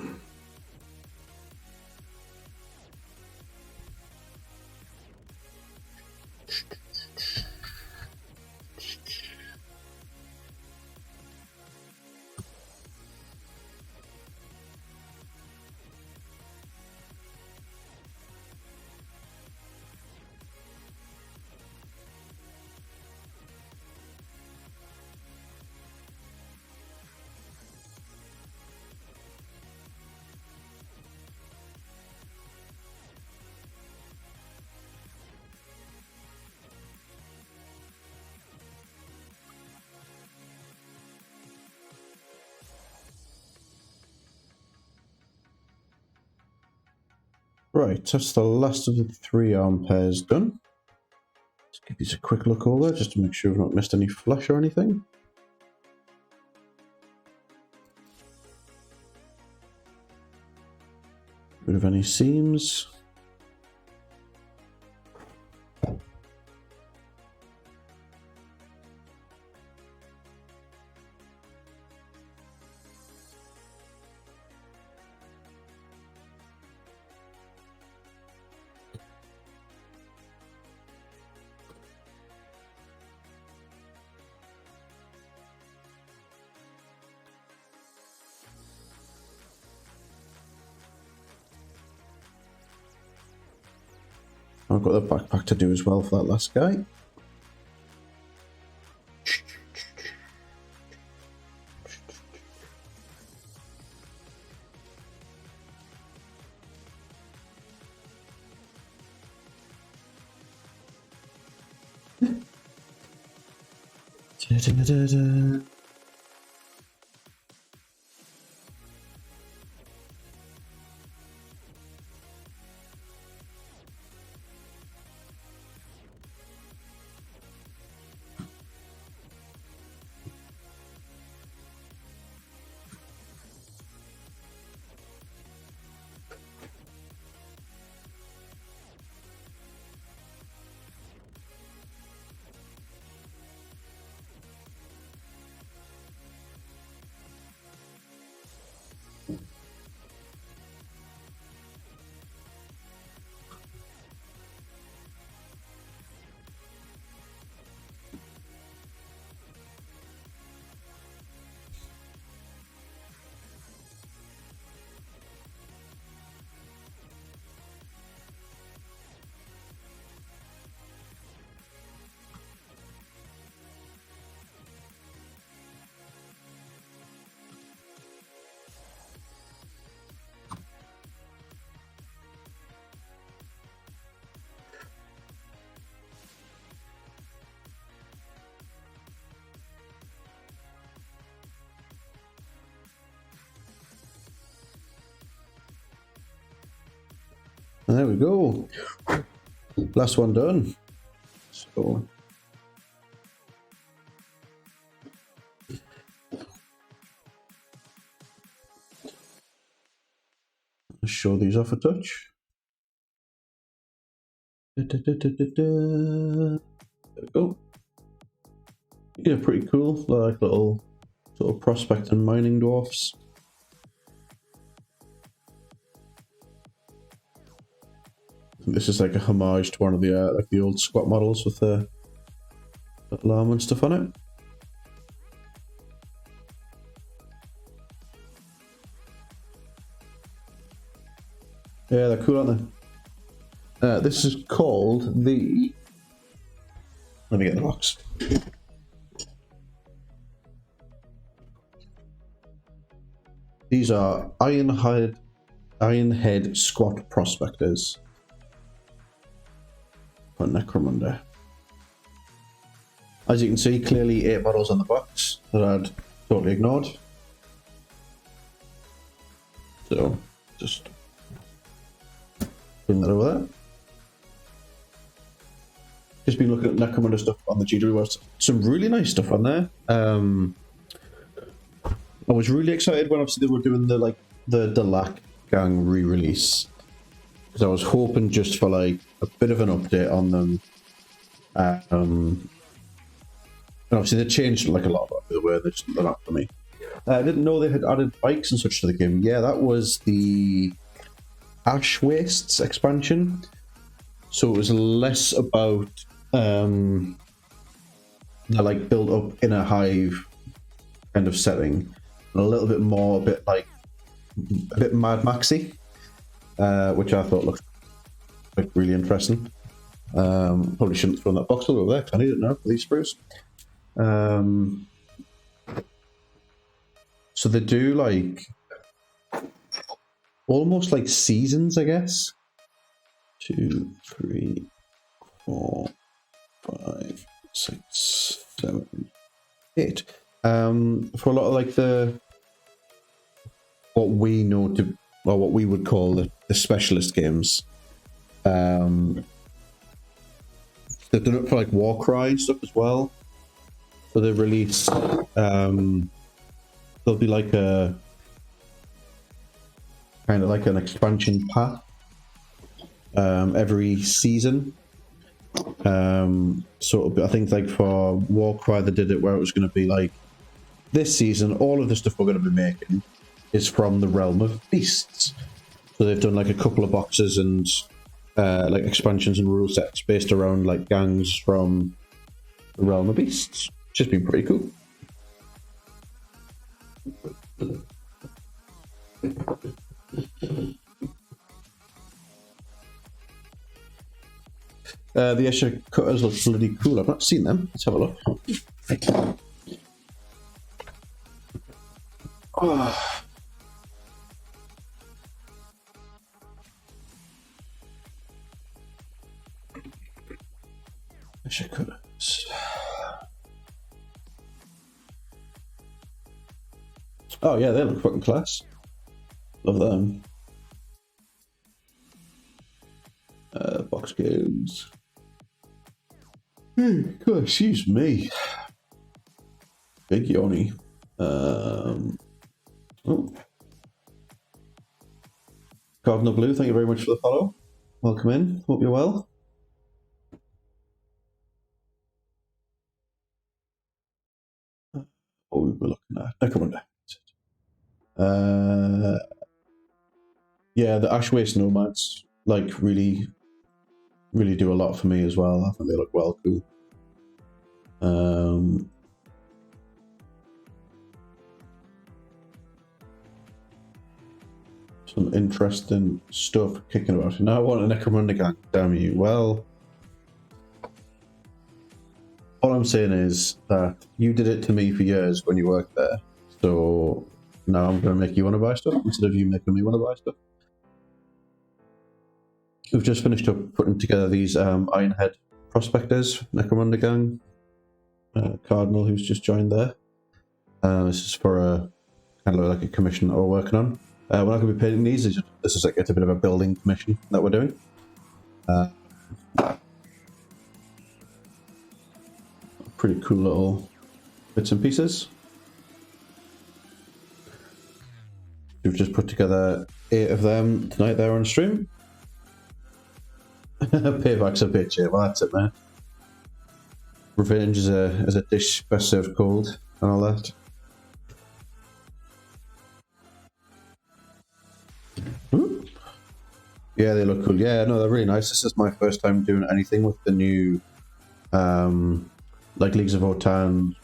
S1: Right, that's the last of the 3 arm pairs done. Let's give these a quick look over just to make sure we've not missed any flush or anything. Rid of any seams. I've got the backpack to do as well for that last guy. And there we go. Last one done. So let's show these off a touch. There we go. Yeah, pretty cool. Like little sort of prospect and mining dwarfs. This is like a homage to one of the like the old squat models with the llama and stuff on it. Yeah, they're cool, aren't they? This is called the... Let me get the box. These are Ironhead Squat Prospectors for Necromunda. As you can see, clearly 8 models on the box that I'd totally ignored. So, just bring that over there. Just been looking at Necromunda stuff on the GW website. Some really nice stuff on there. I was really excited when obviously they were doing the Lack Gang re-release, because I was hoping just for like a bit of an update on them. And obviously they changed like a lot of the way they're not for me. I didn't know they had added bikes and such to the game. Yeah, that was the Ash Wastes expansion. So it was less about they're like built up in a hive kind of setting, and a little bit more a bit Mad Maxy, which I thought looked like really interesting. Probably shouldn't throw that box over there because I need it now for these sprues. So they do like almost like seasons, I guess. 2, 3, 4, 5, 6, 7, 8. For a lot of like what we know to, or what we would call the specialist games. They've done it for like Warcry and stuff as well. So they release there'll be like a kind of like an expansion pack every season. So I think like for Warcry they did it where it was going to be like, this season all of the stuff we're going to be making is from the realm of beasts. So they've done like a couple of boxes and like expansions and rule sets based around like gangs from the realm of beasts, which has been pretty cool. The Escher cutters look bloody cool. I've not seen them. Let's have a look. Oh. Escher cutters. Oh yeah, they look fucking class. Love them. Box games. God, excuse me. Big yoni. Oh. Cardinal Blue, thank you very much for the follow. Welcome in. Hope you're well. What we were looking at. Necromunda. Yeah, the Ashwaste Nomads like really do a lot for me as well. I think they look well cool. Some interesting stuff kicking about. Now I want a Necromunda gang, damn you. Well, all I'm saying is that you did it to me for years when you worked there. So now I'm going to make you want to buy stuff instead of you making me want to buy stuff. We've just finished up putting together these Ironhead Prospectors, Necromunda gang. Cardinal, who's just joined there. This is for a kind of like a commission that we're working on. We're not going to be painting these. This is like it's a bit of a building commission that we're doing. Pretty cool little bits and pieces. We've just put together 8 of them tonight there on stream. Payback's a bitch, yeah. Well, that's it, man. Revenge is a dish best served cold and all that. Ooh. Yeah, they look cool. Yeah, no, they're really nice. This is my first time doing anything with the new, like Leagues of Votaan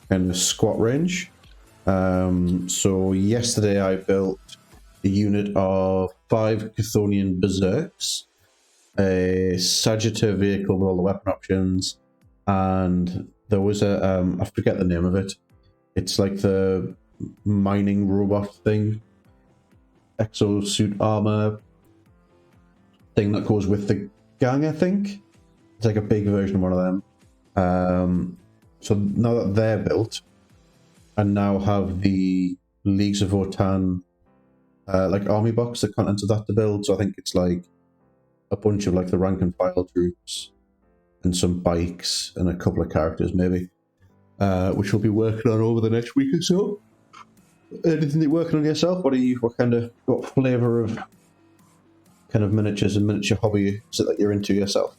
S1: kind of squat range. So yesterday I built a unit of 5 Chthonian Berserks, a Sagittar vehicle with all the weapon options, and there was a I forget the name of it. It's like the mining robot thing, exosuit armor thing that goes with the gang. I think it's like a big version of one of them. So now that they're built, I now have the Leagues of Votaan like army box, the contents of that to build. So I think it's like a bunch of like the rank and file troops and some bikes and a couple of characters maybe, which we'll be working on over the next week or so. Anything you're working on yourself? What flavour of kind of miniatures and miniature hobby is it that you're into yourself?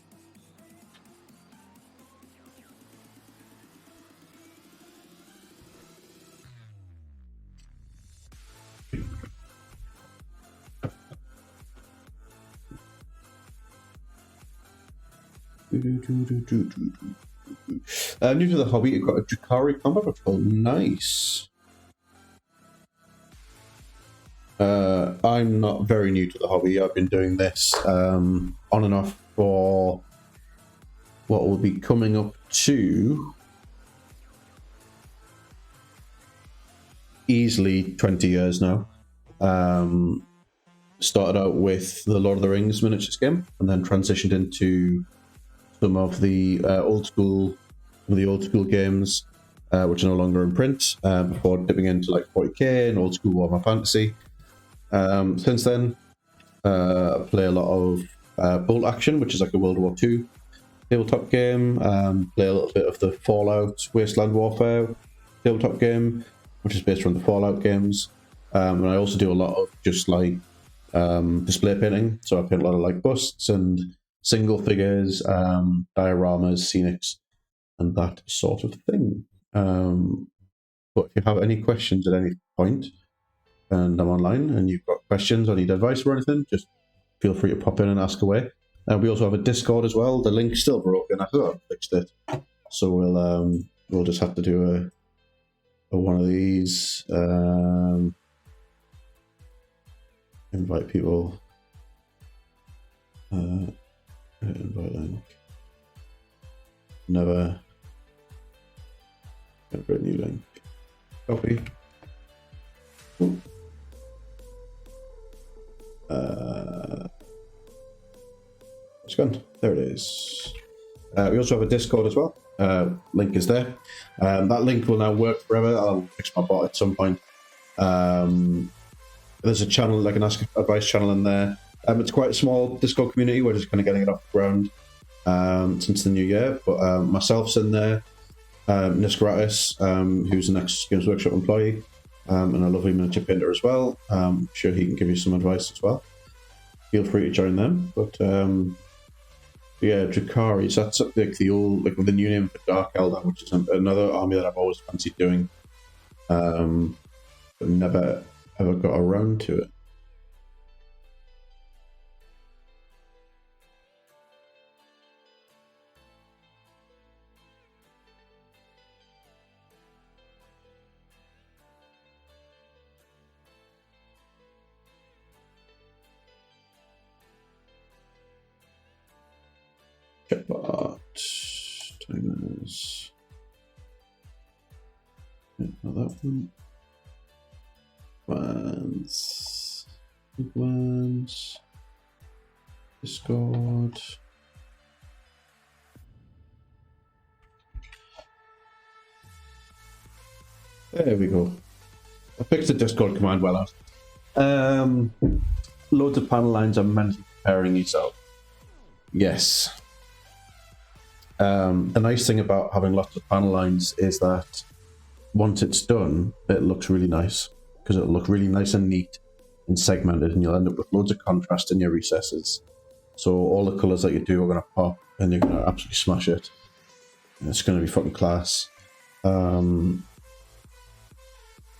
S1: New to the hobby, you've got a Drakari combat patrol. Nice. I'm not very new to the hobby. I've been doing this on and off for what will be coming up to easily 20 years now. Started out with the Lord of the Rings miniatures game and then transitioned into some of the old school games, which are no longer in print, before dipping into like 40k and old school Warhammer Fantasy. Since then, I play a lot of Bolt Action, which is like a World War II tabletop game. Play a little bit of the Fallout Wasteland Warfare tabletop game, which is based on the Fallout games. And I also do a lot of just like display painting. So I paint a lot of like busts and single figures, dioramas, scenics, and that sort of thing. But if you have any questions at any point, and I'm online, and you've got questions or need advice or anything, just feel free to pop in and ask away. We also have a Discord as well. The link's still broken. I thought I fixed it, so we'll just have to do a one of these. Invite people. Invite link. Never. Create new link. Copy. Ooh. It's gone. There it is. We also have a Discord as well. Link is there. That link will now work forever. I'll fix my bot at some point. There's a channel, like an Ask Advice channel in there. It's quite a small Discord community. We're just kind of getting it off the ground since the new year. But myself's in there. Niskratis, who's an ex-Games Workshop employee, and a lovely miniature painter as well. I'm sure he can give you some advice as well. Feel free to join them. But yeah, Drakari, so that's like the old, like with the new name for Dark Eldar, which is another army that I've always fancied doing, but never ever got around to it. Chatbot timers. Yeah, not that one. Ones. Discord. There we go. I picked the Discord command well out. Loads of panel lines are mentally preparing yourself. Yes. The nice thing about having lots of panel lines is that once it's done, it looks really nice, because it'll look really nice and neat and segmented, and you'll end up with loads of contrast in your recesses. So all the colours that you do are going to pop, and you're going to absolutely smash it. And it's going to be fucking class. So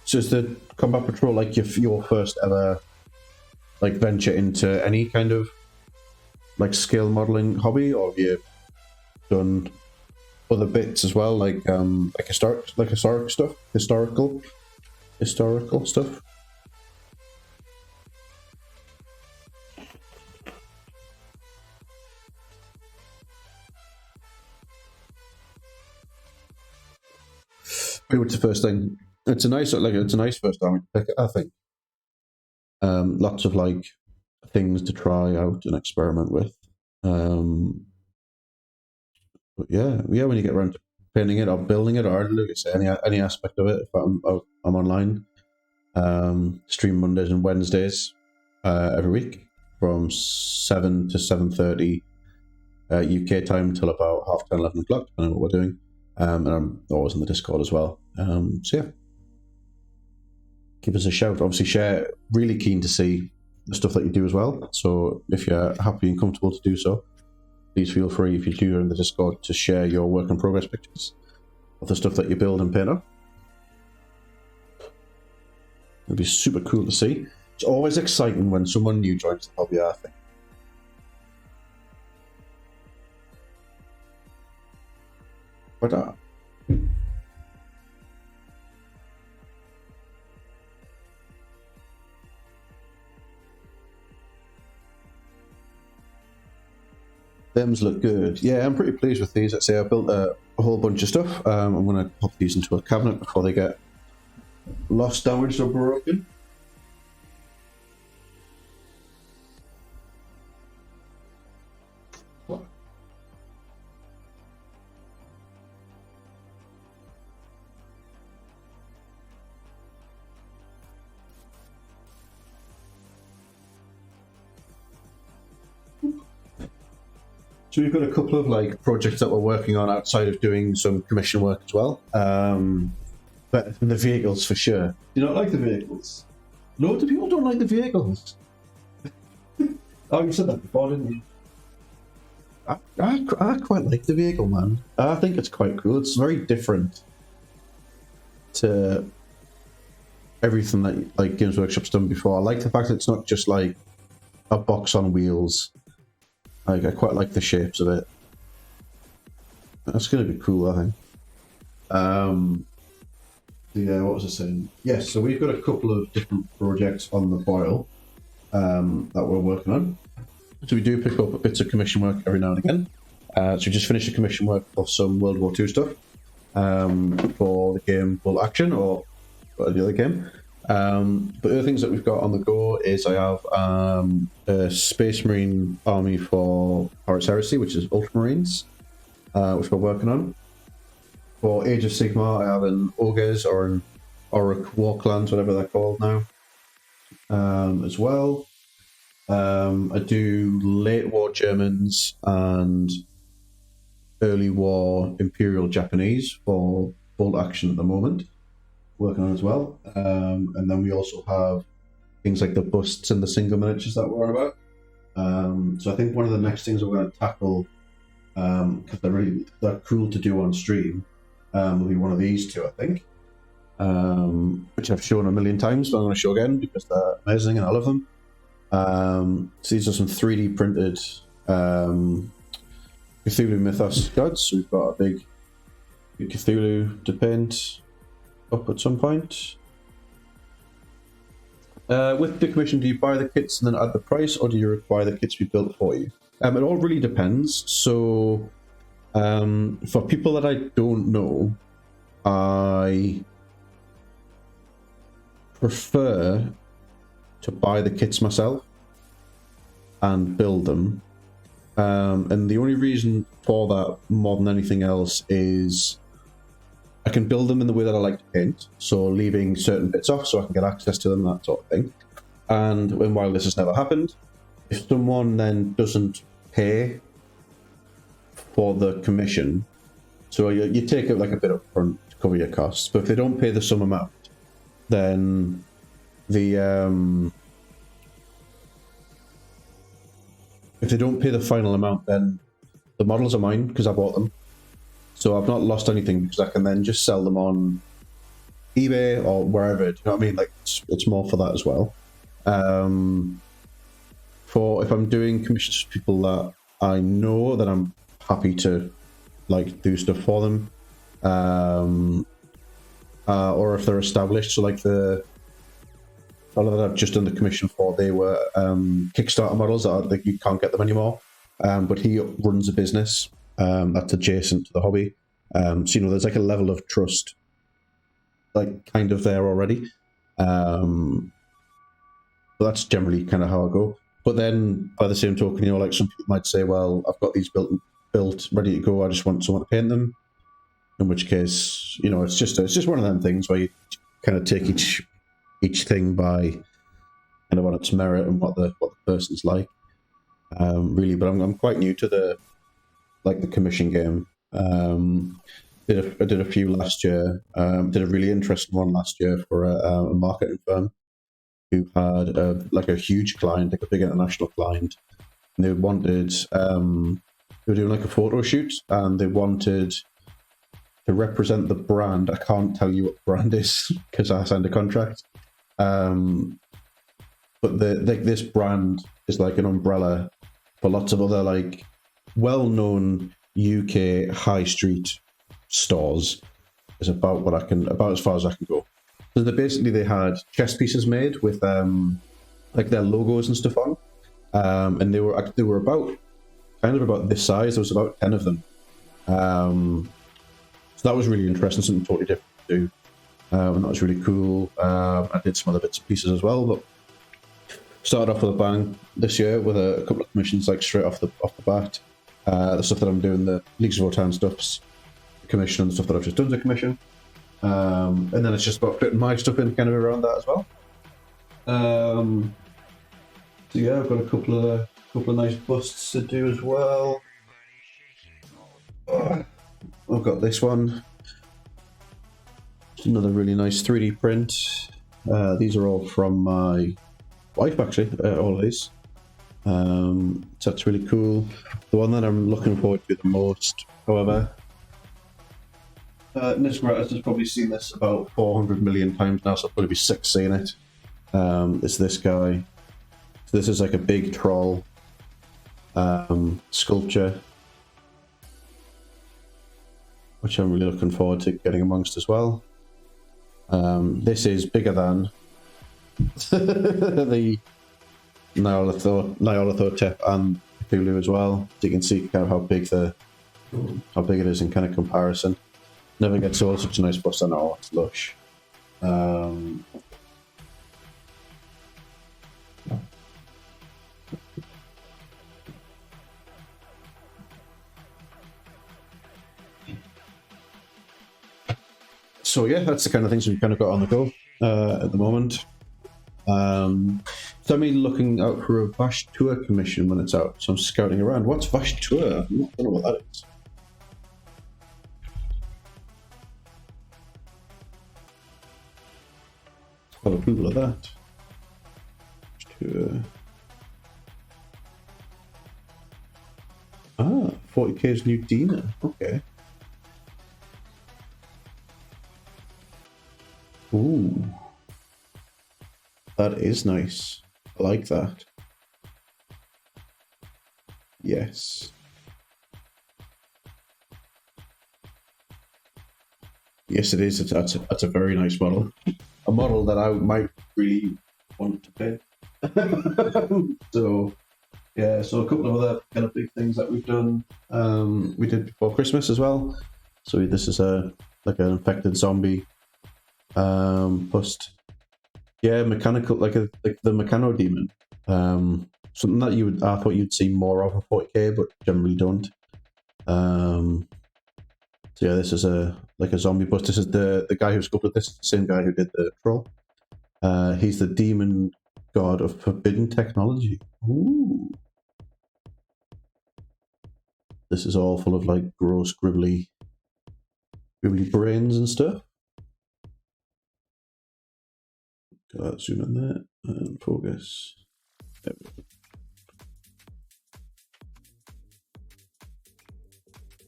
S1: is the Combat Patrol like your first ever like venture into any kind of like scale modelling hobby, or have you done other bits as well, like historical stuff? Pretty much the first thing. It's a nice first time to pick it, I think. Lots of like things to try out and experiment with. But yeah, when you get around to painting it or building it, or like I say, any aspect of it, if I'm online, stream Mondays and Wednesdays every week from 7 to 7:30 UK time till about 10:30, 11 o'clock, depending on what we're doing. And I'm always in the Discord as well. So yeah, give us a shout. Obviously, share. Really keen to see the stuff that you do as well. So if you're happy and comfortable to do so, please feel free, if you do in the Discord, to share your work in progress pictures of the stuff that you build and paint up. It'd be super cool to see. It's always exciting when someone new joins the hobby, I think. But Them's look good. Yeah, I'm pretty pleased with these. Let's say I built a whole bunch of stuff. I'm going to pop these into a cabinet before they get lost, damaged, or broken. So we've got a couple of like projects that we're working on outside of doing some commission work as well. But the vehicles for sure. Do you not like the vehicles? Loads of people don't like the vehicles. Oh, you said that before, didn't you? I quite like the vehicle, man. I think it's quite cool. It's very different to everything that like Games Workshop's done before. I like the fact that it's not just like a box on wheels. Like, I quite like the shapes of it. That's going to be cool, I think. Yeah, what was I saying? Yes, so we've got a couple of different projects on the boil that we're working on. So we do pick up bits of commission work every now and again. So we just finished a commission work for some World War II stuff for the game Bolt Action, or the other game. But other things that we've got on the go is I have a Space Marine army for Horus Heresy, which is Ultramarines, which we're working on. For Age of Sigmar, I have an Ogres or an Auric War Clans, whatever they're called now, as well. I do late war Germans and early war Imperial Japanese for Bolt Action at the moment, working on as well. And then we also have things like the busts and the single miniatures that we're on about. So I think one of the next things we're going to tackle, because they're cool to do on stream, will be one of these two, I think, which I've shown a million times, but I'm going to show again because they're amazing and I love them. So these are some 3D printed Cthulhu Mythos gods. So we've got a big Cthulhu to paint up at some point. With the commission, do you buy the kits and then add the price, or do you require the kits to be built for you? It all really depends. So for people that I don't know, I prefer to buy the kits myself and build them. And the only reason for that more than anything else is I can build them in the way that I like to paint, so leaving certain bits off so I can get access to them, that sort of thing. And while this has never happened, if someone then doesn't pay for the commission, so you take it like a bit up front to cover your costs, but if they don't pay the sum amount, then the if they don't pay the final amount, then the models are mine because I bought them. So I've not lost anything because I can then just sell them on eBay or wherever. Do you know what I mean? Like it's more for that as well. For if I'm doing commissions for people that I know, that I'm happy to like do stuff for them, or if they're established. So like the all that I've just done the commission for, they were Kickstarter models that like you can't get them anymore. But he runs a business that's adjacent to the hobby. So you know, there's like a level of trust, like kind of there already. But that's generally kind of how I go. But then by the same token, you know, like some people might say, well, I've got these built, ready to go. I just want someone to paint them. In which case, you know, it's just one of them things where you kind of take each thing by kind of on its merit and what the person's like. Really, but I'm quite new to the commission game. I did a few last year. Did a really interesting one last year for a marketing firm who had a huge client, like a big international client, and they wanted they were doing like a photo shoot, and they wanted to represent the brand. I can't tell you what the brand is because I signed a contract. But this brand is like an umbrella for lots of other like well-known UK high street stores. Is about as far as I can go. So they had chess pieces made with like their logos and stuff on, and they were about this size. There was about 10 of them. So that was really interesting, something totally different to do. And that was really cool. I did some other bits and pieces as well, but started off with a bang this year with a couple of commissions like straight off the bat. The stuff that I'm doing, the Leagues of Votaan stuff's the commission, and the stuff that I've just done is a commission. And then it's just about fitting my stuff in kind of around that as well. So yeah, I've got a couple of nice busts to do as well. I've got this one. It's another really nice 3D print. These are all from my wife, actually, all of these. So that's really cool. The one that I'm looking forward to the most, however, Nisbet has probably seen this about 400 million times now, so I'll probably be sick seeing it. It's this guy. So this is like a big troll sculpture, which I'm really looking forward to getting amongst as well. This is bigger than the Nyarlathotep and Cthulhu as well. So you can see kind of how big it is in kind of comparison. Never gets all such a nice bust. I know it's lush. So yeah, that's the kind of things we've kind of got on the go at the moment. So I'm looking out for a Vash Tour commission when it's out. So I'm scouting around. What's Vash Tour? I don't know what that is. I'll have a Google of that. Vash Tour. 40k's new demon. Okay. Ooh. That is nice. I like that. Yes. Yes, it is. That's a very nice model. A model that I might really want to pay. So, yeah. So a couple of other kind of big things that we've done. We did before Christmas as well. So this is like an infected zombie bust. Yeah, mechanical, like the Mechano Demon. Something that I thought you'd see more of in 40k, but generally don't. So yeah, this is a zombie bust. This is the guy who sculpted this, the same guy who did the troll. He's the demon god of forbidden technology. Ooh. This is all full of like gross, gribbly brains and stuff. Zoom in there and focus. There we go.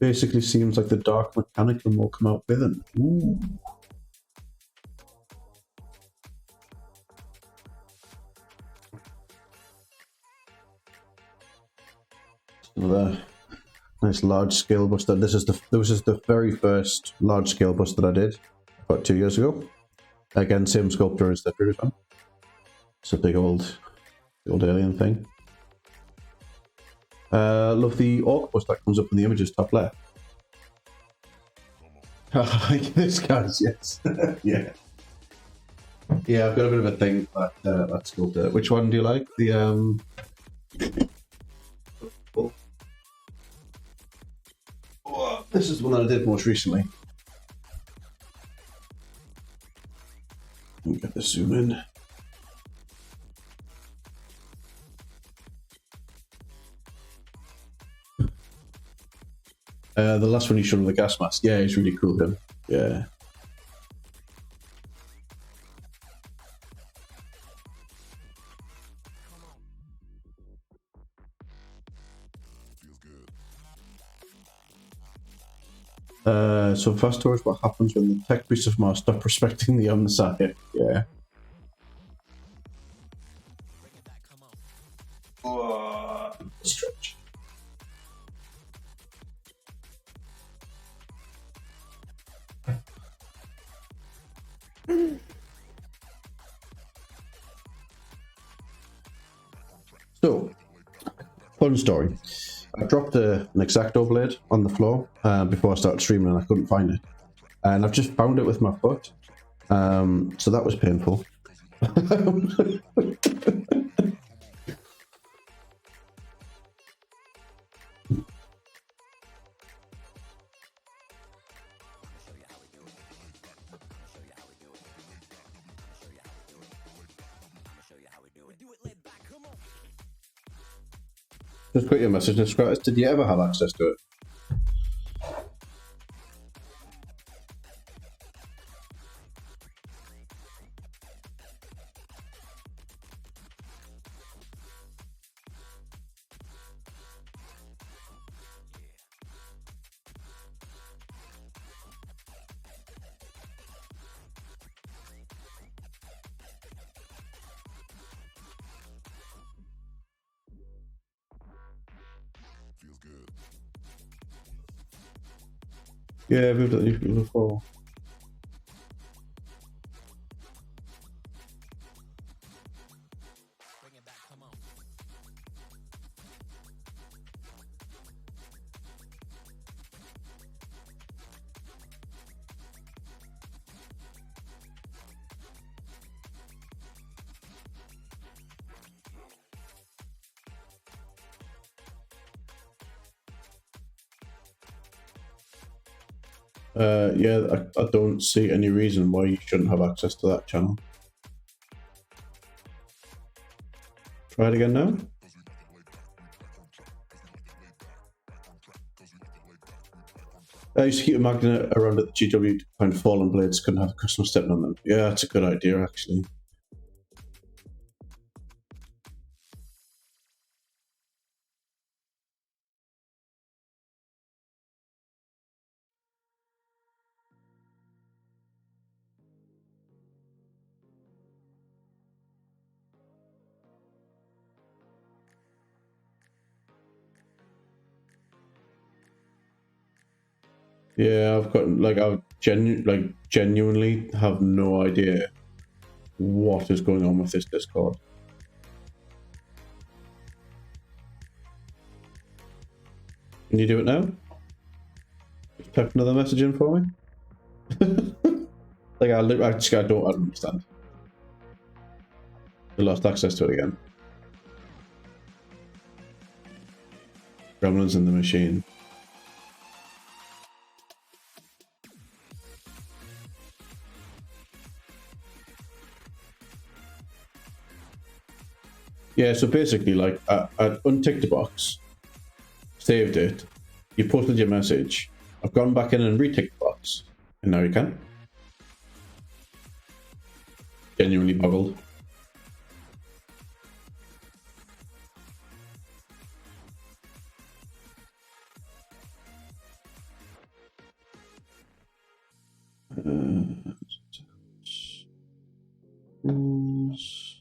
S1: Basically seems like the dark mechanical will come out with him. Ooh. Another nice large scale bust. This is the very first large scale bust that I did about 2 years ago. Again, same sculptor as the previous one. It's a big old alien thing. Love the orc bust that comes up in the images top left. Like this guy's, yes. Yeah. Yeah, I've got a bit of a thing for that sculptor. Which one do you like? The oh, this is the one that I did most recently. Let me get the zoom in. The last one you showed with the gas mask. Yeah, he's really cool, him. Yeah. So fast towards what happens when the tech priests of Mars stop respecting the Messiah. Yeah. Stretch. So, fun story. I dropped an X-Acto blade on the floor before I started streaming and I couldn't find it. And I've just found it with my foot. So that was painful. Just put your message in the script. Did you ever have access to it? Yeah, we've done it before. Yeah, I don't see any reason why you shouldn't have access to that channel. Try it again now. I used to keep a magnet around at the GW to find fallen blades couldn't have a customer stepping on them. Yeah, that's a good idea, actually. Yeah, I've got I genuinely have no idea what is going on with this Discord. Can you do it now? Just type another message in for me. I don't understand. I lost access to it again. Gremlins in the machine. Yeah, so basically, like, I unticked the box, saved it, you posted your message, I've gone back in and reticked the box, and now you can. Genuinely boggled. Rules.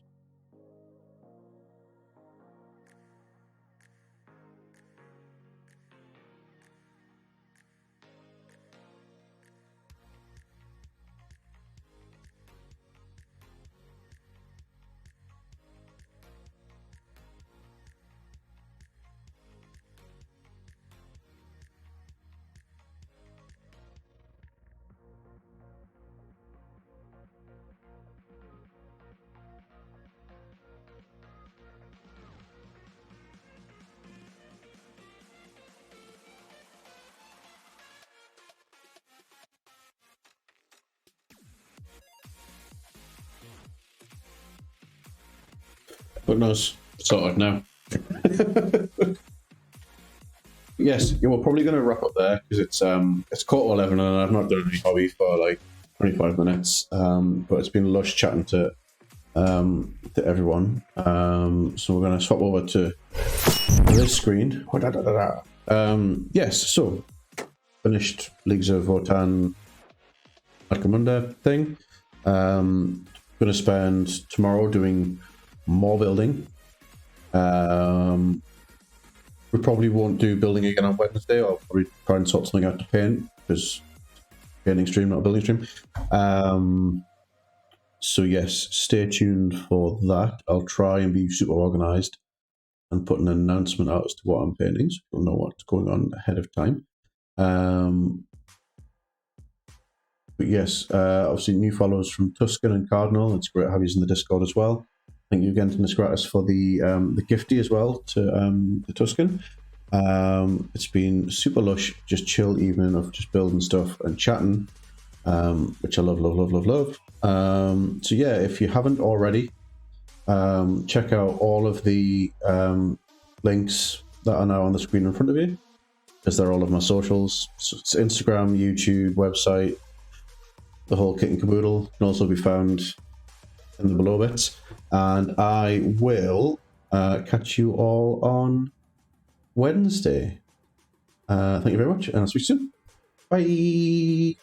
S1: But no, it's sorted now. Yes, yeah, we're probably going to wrap up there because it's 11:15 and I've not done any hobby for like 25 minutes. But it's been lush chatting to everyone. So we're going to swap over to this screen. Yes, so finished Leagues of Votaan Monday thing. Going to spend tomorrow doing more building. We probably won't do building again on Wednesday. I'll probably try and sort something out to paint because painting stream, not a building stream. So yes, stay tuned for that. I'll try and be super organized and put an announcement out as to what I'm painting, so you'll know what's going on ahead of time. But yes, obviously new followers from Tuscan and Cardinal. It's great to have you in the Discord as well. Thank you again to Nisgratis for the gifty as well to the Tuscan. It's been super lush, just chill evening of just building stuff and chatting, which I love. So yeah, if you haven't already, check out all of the links that are now on the screen in front of you, because they're all of my socials. So it's Instagram, YouTube, website, the whole kit and caboodle can also be found in the below bits. And I will catch you all on Wednesday. Thank you very much, and I'll speak soon. Bye.